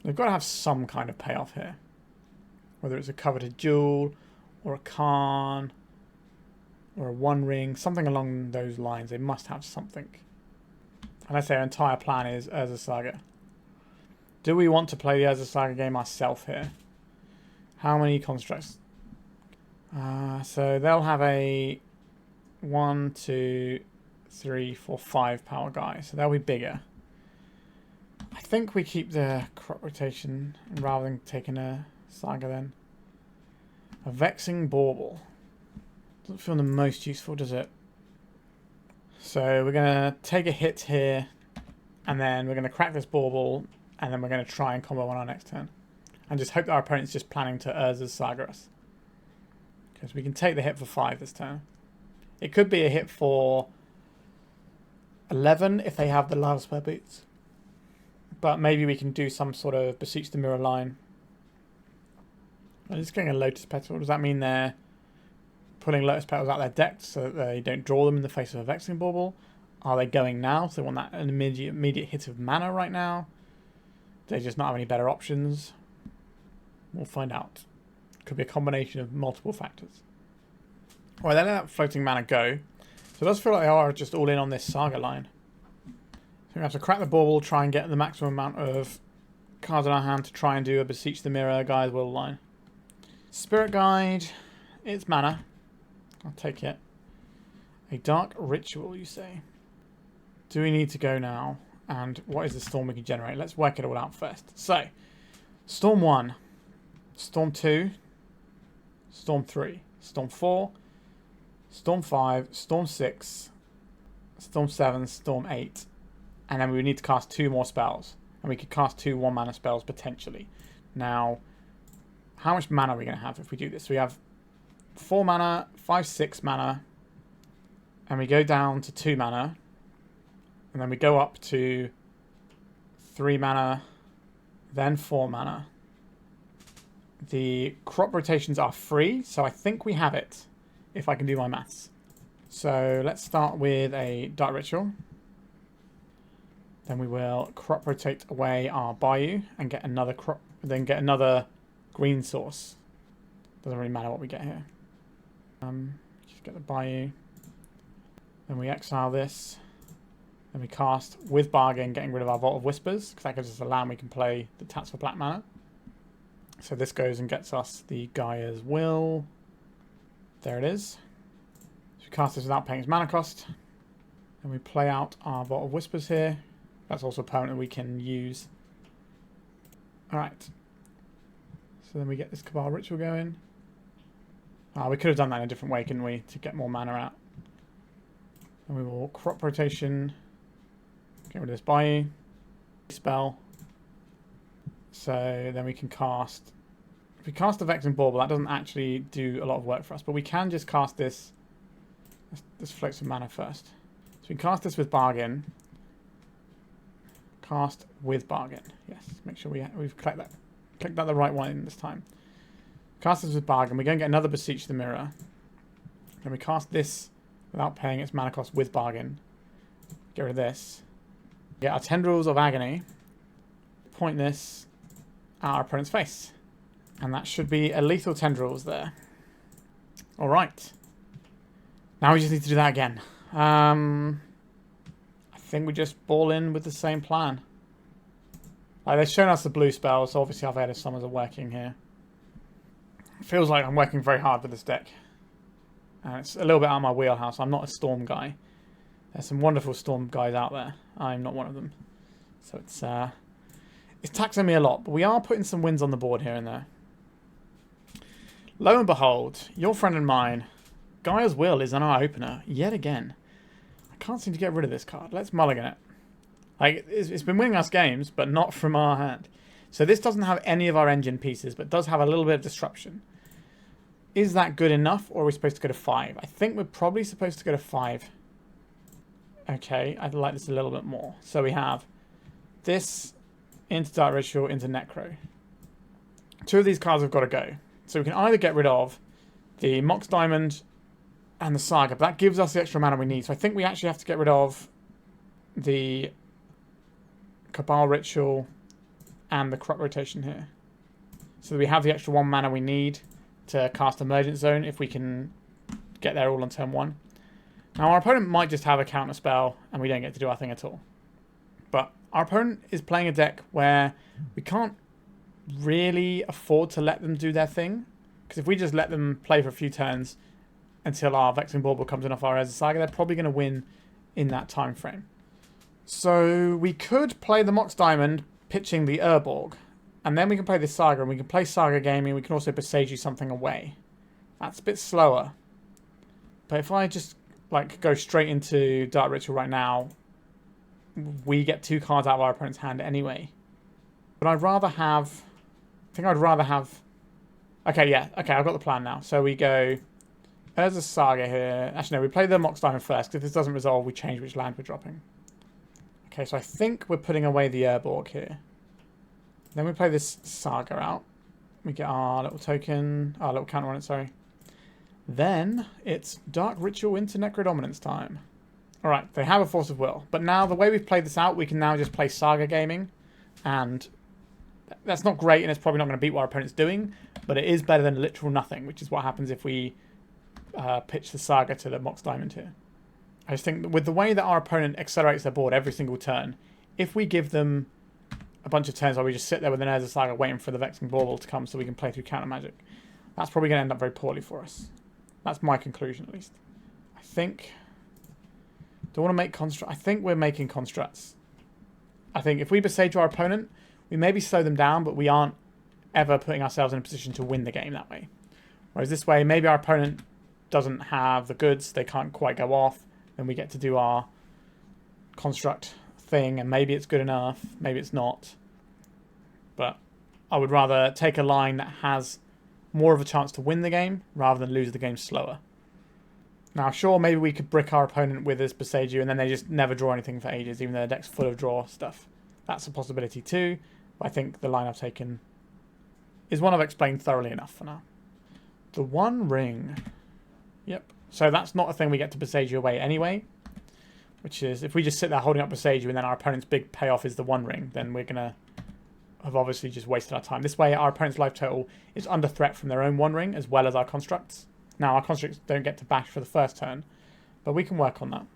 We've got to have some kind of payoff here. Whether it's a Coveted Jewel, or a Khan, or a One Ring, something along those lines. They must have something. Unless their entire plan is Urza Saga. Do we want to play the Urza Saga game ourselves here? How many constructs? So they'll have a 1, 2, 3, 4, 5 power guy. So they'll be bigger. I think we keep the crop rotation rather than taking a Saga then. A Vexing Bauble. Doesn't feel the most useful, does it? So we're going to take a hit here, and then we're going to crack this Bauble, and then we're going to try and combo on our next turn. And just hope that our opponent's just planning to Urza's Saga us. Because we can take the hit for 5 this turn. It could be a hit for 11 if they have the Lava Spare Boots. But maybe we can do some sort of Beseech the Mirror line. I'm just getting a Lotus Petal. Does that mean they're pulling Lotus Petals out their deck so that they don't draw them in the face of a Vexing Bauble? Are they going now? So they want that an immediate hit of mana right now? Do they just not have any better options? We'll find out. Could be a combination of multiple factors. Alright, they let that floating mana go. So it does feel like they are just all in on this Saga line. So we have to crack the Bauble, try and get the maximum amount of cards in our hand to try and do a Beseech the Mirror Gaia's Will line. Spirit Guide, it's mana. I'll take it. A Dark Ritual, you say? Do we need to go now? And what is the storm we can generate? Let's work it all out first. So, Storm 1, Storm 2, Storm 3, Storm 4, Storm 5, Storm 6, Storm 7, Storm 8. And then we would need to cast 2 more spells. And we could cast 2 1-mana spells potentially. Now, how much mana are we going to have if we do this? So we have 4 mana, 5, 6 mana. And we go down to 2 mana. And then we go up to 3 mana, then 4 mana. The crop rotations are free, so I think we have it, if I can do my maths. So let's start with a Dark Ritual. Then we will crop rotate away our Bayou and get another crop, then get another green source. Doesn't really matter what we get here. Just get the Bayou. Then we exile this. Then we cast with Bargain, getting rid of our Vault of Whispers, because that gives us a land we can play the taps for black mana. So this goes and gets us the Gaia's Will. There it is. So we cast this without paying its mana cost. Then we play out our Vault of Whispers here. That's also a permanent we can use. Alright. So then we get this Cabal Ritual going. We could have done that in a different way, couldn't we, to get more mana out. And we will crop rotation. Get rid of this Bayou. Spell. So then we can cast... If we cast the Vexing Bauble, that doesn't actually do a lot of work for us. But we can just cast this... Let's float some mana first. So we can cast this with Bargain. Cast with Bargain. Yes, make sure we've clicked that the right one this time. Cast this with Bargain. We're going to get another Beseech the Mirror. Then we cast this without paying its mana cost with Bargain. Get rid of this. Get our Tendrils of Agony. Point this at our opponent's face. And that should be a lethal Tendrils there. Alright. Now we just need to do that again. I think we just ball in with the same plan. They've shown us the blue spells, so obviously I've added summons are working here. It feels like I'm working very hard with this deck. And it's a little bit out of my wheelhouse. I'm not a Storm guy. There's some wonderful Storm guys out there. I'm not one of them. So it's taxing me a lot, but we are putting some wins on the board here and there. Lo and behold, your friend and mine, Gaia's Will is on our opener yet again. I can't seem to get rid of this card. Let's mulligan it. Like, it's been winning us games, but not from our hand. So this doesn't have any of our engine pieces, but does have a little bit of disruption. Is that good enough, or are we supposed to go to 5? I think we're probably supposed to go to 5. Okay, I'd like this a little bit more. So we have this into Dark Ritual, into Necro. 2 of these cards have got to go. So we can either get rid of the Mox Diamond and the Saga, but that gives us the extra mana we need. So I think we actually have to get rid of the Cabal Ritual and the crop rotation here. So that we have the extra 1 mana we need to cast Emergence Zone if we can get there all on turn 1. Now our opponent might just have a counter spell and we don't get to do our thing at all. But our opponent is playing a deck where we can't really afford to let them do their thing. Because if we just let them play for a few turns until our Vexing Bauble comes in off our Urza Saga, they're probably going to win in that time frame. So we could play the Mox Diamond, pitching the Urborg. And then we can play the Saga, and we can play Saga Gaming. We can also Boseiju something away. That's a bit slower. But if I just like go straight into Dark Ritual right now, we get 2 cards out of our opponent's hand anyway. But I'd rather have... I think I'd rather have... Okay, yeah. Okay, I've got the plan now. So we go... There's a Saga here. Actually, no, we play the Mox Diamond first. Because if this doesn't resolve, we change which land we're dropping. Okay, so I think we're putting away the Urborg here. Then we play this Saga out. We get our little token... Our little counter on it, sorry. Then it's Dark Ritual into Necrodominance time. Alright, they have a Force of Will. But now, the way we've played this out, we can now just play Saga Gaming. And that's not great, and it's probably not going to beat what our opponent's doing. But it is better than literal nothing, which is what happens if we pitch the Saga to the Mox Diamond here. I just think that with the way that our opponent accelerates their board every single turn, if we give them a bunch of turns where we just sit there with an Urza Saga waiting for the Vexing Bauble to come so we can play through counter magic, that's probably going to end up very poorly for us. That's my conclusion, at least. I think... Do I want to make construct? I think we're making constructs. I think if we Boseiju our opponent, we maybe slow them down, but we aren't ever putting ourselves in a position to win the game that way. Whereas this way, maybe our opponent doesn't have the goods, they can't quite go off, then we get to do our construct thing, and maybe it's good enough, maybe it's not. But I would rather take a line that has more of a chance to win the game rather than lose the game slower. Now, sure, maybe we could brick our opponent with this Boseiju and then they just never draw anything for ages, even though their deck's full of draw stuff. That's a possibility too, but I think the line I've taken is one I've explained thoroughly enough for now. The One Ring. Yep. So that's not a thing we get to Boseiju away anyway, which is if we just sit there holding up Boseiju and then our opponent's big payoff is the One Ring, then we're going to have obviously just wasted our time. This way, our opponent's life total is under threat from their own One Ring as well as our constructs. Now, our constructs don't get to bash for the first turn, but we can work on that.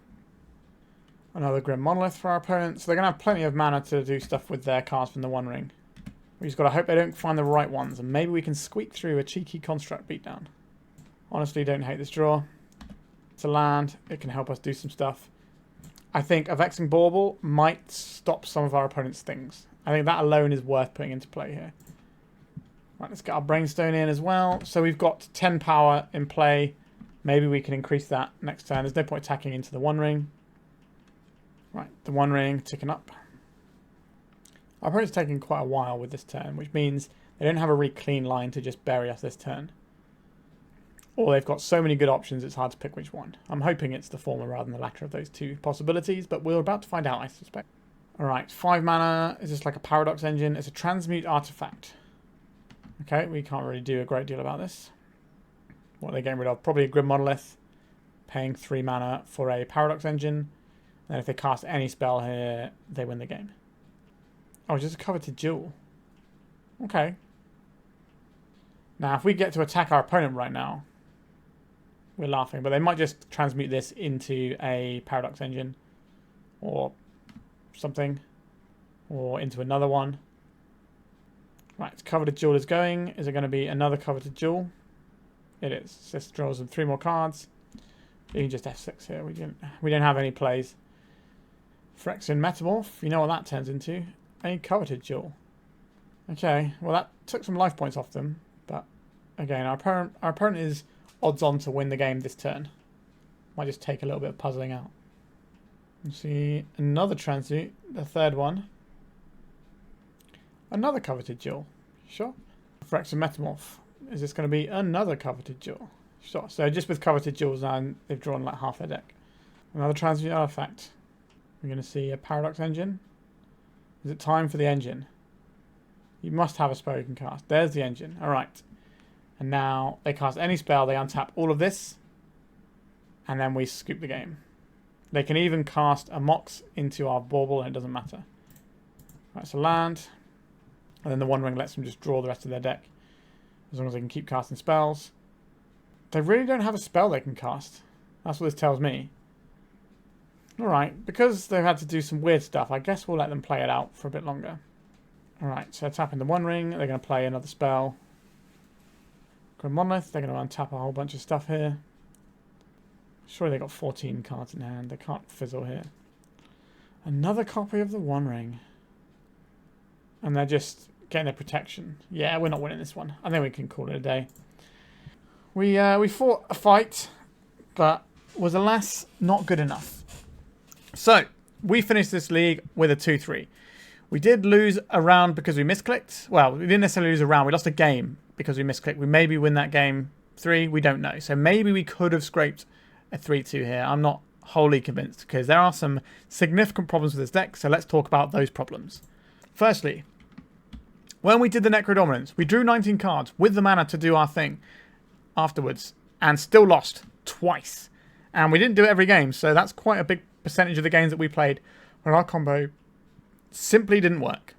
Another Grim Monolith for our opponent. So they're going to have plenty of mana to do stuff with their cards from the One Ring. We just got to hope they don't find the right ones, and maybe we can squeak through a cheeky construct beatdown. Honestly, don't hate this draw. It's a land. It can help us do some stuff. I think a Vexing Bauble might stop some of our opponent's things. I think that alone is worth putting into play here. Right, let's get our Brainstone in as well. So we've got 10 power in play. Maybe we can increase that next turn. There's no point attacking into the One Ring. Right, the One Ring ticking up. Our opponent's taking quite a while with this turn, which means they don't have a really clean line to just bury us this turn. Or they've got so many good options it's hard to pick which one. I'm hoping it's the former rather than the latter of those two possibilities, but we're about to find out, I suspect. Alright, 5 mana. Is this like a Paradox Engine? It's a Transmute Artifact. Okay, we can't really do a great deal about this. What are they getting rid of? Probably a Grim Monolith. Paying 3 mana for a Paradox Engine. And if they cast any spell here, they win the game. Oh, just a Coveted Jewel. Okay. Now, if we get to attack our opponent right now, we're laughing. But they might just transmute this into a Paradox Engine. Or something. Or into another one. Right, Coveted Jewel is going. Is it going to be another Coveted Jewel? It is. This draws them 3 more cards. You can just F6 here. We don't have any plays. Phyrexian Metamorph. You know what that turns into. A Coveted Jewel. Okay, well that took some life points off them. But again, our opponent is odds on to win the game this turn. Might just take a little bit of puzzling out. Let's see, another Transmute. The third one. Another Coveted Jewel. Sure. Phyrexian Metamorph. Is this going to be another Coveted Jewel? Sure. So just with Coveted Jewels now, they've drawn like half their deck. Another Transmute Artifact. We're going to see a Paradox Engine. Is it time for the engine? You must have a spell you can cast. There's the engine. Alright. And now they cast any spell, they untap all of this. And then we scoop the game. They can even cast a Mox into our Bauble and it doesn't matter. Right, so land. And then the One Ring lets them just draw the rest of their deck. As long as they can keep casting spells. They really don't have a spell they can cast. That's what this tells me. Alright, because they've had to do some weird stuff, I guess we'll let them play it out for a bit longer. Alright, so tapping the One Ring, they're going to play another spell. Grim Monolith, they're going to untap a whole bunch of stuff here. Surely they got 14 cards in hand, they can't fizzle here. Another copy of the One Ring. And they're just getting their protection. Yeah, we're not winning this one. I think we can call it a day. We fought a fight, but was alas not good enough. So, we finished this league with a 2-3. We did lose a round because we misclicked. Well, we didn't necessarily lose a round. We lost a game because we misclicked. We maybe win that game 3. We don't know. So maybe we could have scraped a 3-2 here. I'm not wholly convinced because there are some significant problems with this deck. So let's talk about those problems. Firstly, when we did the Necrodominance, we drew 19 cards with the mana to do our thing afterwards and still lost twice. And we didn't do it every game. So that's quite a big percentage of the games that we played where our combo simply didn't work.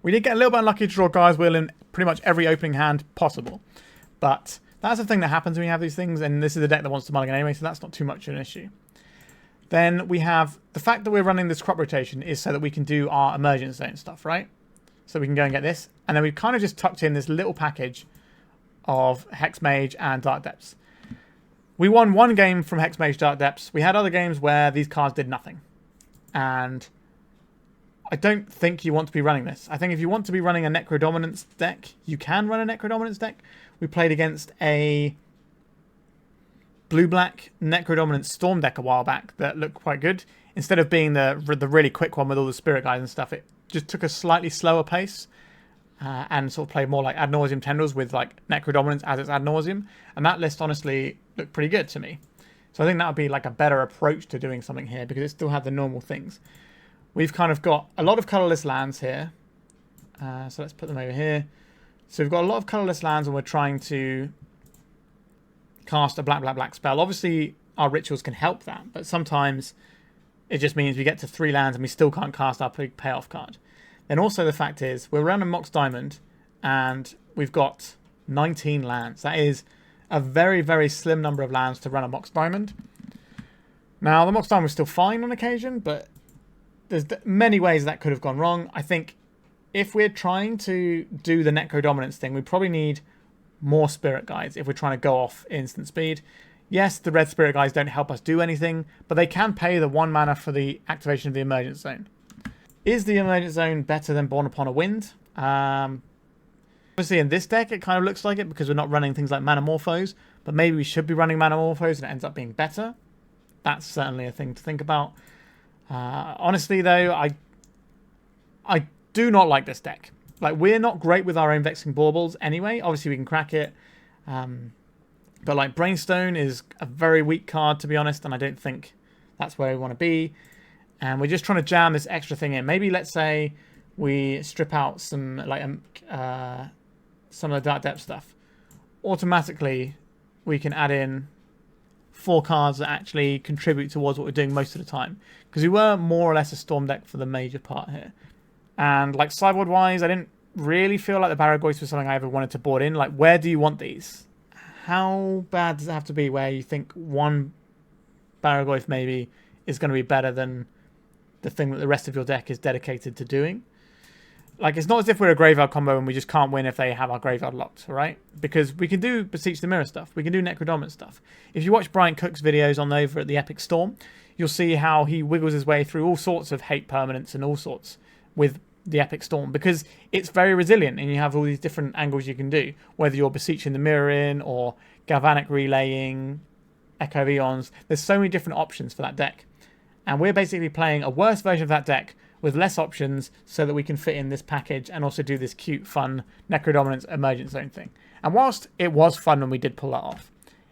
We did get a little bit unlucky to draw Gaia's Will in pretty much every opening hand possible. But that's the thing that happens when you have these things, and this is a deck that wants to mulligan anyway, so that's not too much of an issue. Then we have the fact that we're running this crop rotation is so that we can do our Emergence Zone stuff, right? So we can go and get this. And then we've kind of just tucked in this little package of Hexmage and Dark Depths. We won one game from Hexmage Dark Depths. We had other games where these cards did nothing. And I don't think you want to be running this. I think if you want to be running a Necrodominance deck, you can run a Necrodominance deck. We played against a blue-black Necrodominance Storm deck a while back that looked quite good. Instead of being the really quick one with all the Spirit Guides and stuff, it just took a slightly slower pace. And sort of played more like Ad Nauseam Tendrils with like Necrodominance as its Ad Nauseam. And that list honestly looked pretty good to me. So I think that would be like a better approach to doing something here because it still had the normal things. We've kind of got a lot of colourless lands here. So let's put them over here. So we've got a lot of colourless lands and we're trying to cast a black spell. Obviously our rituals can help that, but sometimes it just means we get to 3 lands and we still can't cast our big payoff card. Then also the fact is, we're running Mox Diamond, and we've got 19 lands. That is a very, very slim number of lands to run a Mox Diamond. Now, the Mox Diamond was still fine on occasion, but there's many ways that could have gone wrong. I think if we're trying to do the Necrodominance thing, we probably need more Spirit Guides if we're trying to go off instant speed. Yes, the red Spirit Guides don't help us do anything, but they can pay the 1 mana for the activation of the Emergence Zone. Is the Emergence Zone better than Born Upon a Wind? Obviously in this deck it kind of looks like it because we're not running things like Manamorphose, but maybe we should be running Manamorphose and it ends up being better. That's certainly a thing to think about. Honestly though, I do not like this deck. Like, we're not great with our own Vexing Baubles anyway. Obviously we can crack it. But like Brainstone is a very weak card to be honest, and I don't think that's where we want to be. And we're just trying to jam this extra thing in. Maybe let's say we strip out some like some of the Dark Depth stuff. Automatically, we can add in 4 cards that actually contribute towards what we're doing most of the time. Because we were more or less a Storm deck for the major part here. And like sideboard wise, I didn't really feel like the Barrowgoyf was something I ever wanted to board in. Like, where do you want these? How bad does it have to be where you think one Barrowgoyf maybe is going to be better than the thing that the rest of your deck is dedicated to doing? Like, it's not as if we're a graveyard combo and we just can't win if they have our graveyard locked, right? Because we can do Beseech the Mirror stuff. We can do Necrodominance stuff. If you watch Brian Cook's videos on over at the Epic Storm, you'll see how he wiggles his way through all sorts of hate permanents and all sorts with the Epic Storm, because it's very resilient and you have all these different angles you can do, whether you're Beseeching the Mirror in or Galvanic Relaying, Echo of Eons. There's so many different options for that deck. And we're basically playing a worse version of that deck with less options so that we can fit in this package and also do this cute, fun Necrodominance Emergence Zone thing. And whilst it was fun when we did pull that off,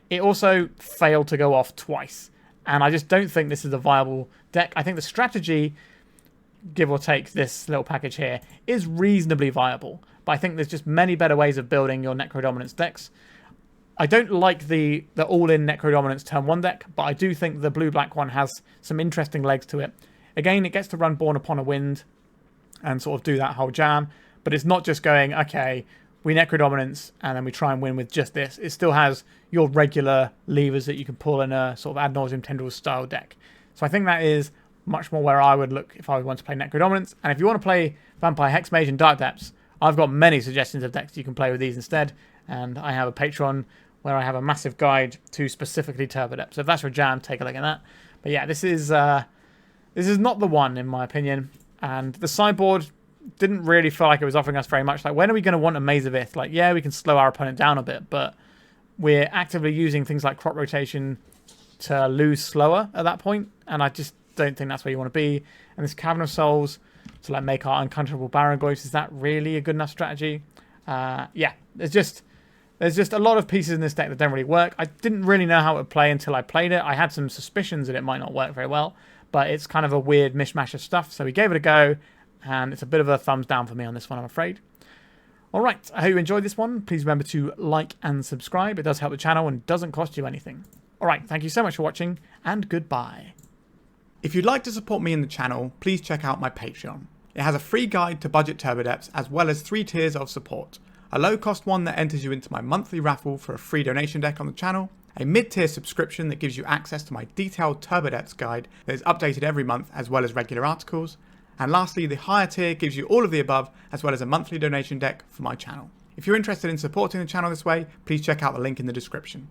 it also failed to go off twice. And I just don't think this is a viable deck. I think the strategy, give or take this little package here, is reasonably viable. But I think there's just many better ways of building your Necrodominance decks. I don't like the all-in Necrodominance turn 1 deck, but I do think the blue-black one has some interesting legs to it. Again, it gets to run Born Upon a Wind and sort of do that whole jam, but it's not just going, okay, we Necrodominance and then we try and win with just this. It still has your regular levers that you can pull in a sort of Ad Nauseam Tendrils style deck. So I think that is much more where I would look if I would want to play Necrodominance. And if you want to play Vampire Hexmage and Dark Depths, I've got many suggestions of decks you can play with these instead. And I have a Patreon where I have a massive guide to specifically Turbo Depths. So if that's your jam, take a look at that. But yeah, this is not the one in my opinion. And the sideboard didn't really feel like it was offering us very much. Like, when are we going to want a Maze of Ith? Like, yeah, we can slow our opponent down a bit, but we're actively using things like crop rotation to lose slower at that point, and I just don't think that's where you want to be. And this Cavern of Souls to like make our uncountable Barrowgoyf, is that really a good enough strategy? Yeah, there's just a lot of pieces in this deck that don't really work. I didn't really know how it would play until I played it. I had some suspicions that it might not work very well, but it's kind of a weird mishmash of stuff. So we gave it a go, and it's a bit of a thumbs down for me on this one, I'm afraid. All right, I hope you enjoyed this one. Please remember to like and subscribe. It does help the channel and doesn't cost you anything. All right, thank you so much for watching, and goodbye. If you'd like to support me in the channel, please check out my Patreon. It has a free guide to budget Turbo Depths, as well as 3 tiers of support. A low-cost one that enters you into my monthly raffle for a free donation deck on the channel, a mid-tier subscription that gives you access to my detailed Turbo Depths guide that is updated every month, as well as regular articles, and lastly, the higher tier gives you all of the above, as well as a monthly donation deck for my channel. If you're interested in supporting the channel this way, please check out the link in the description.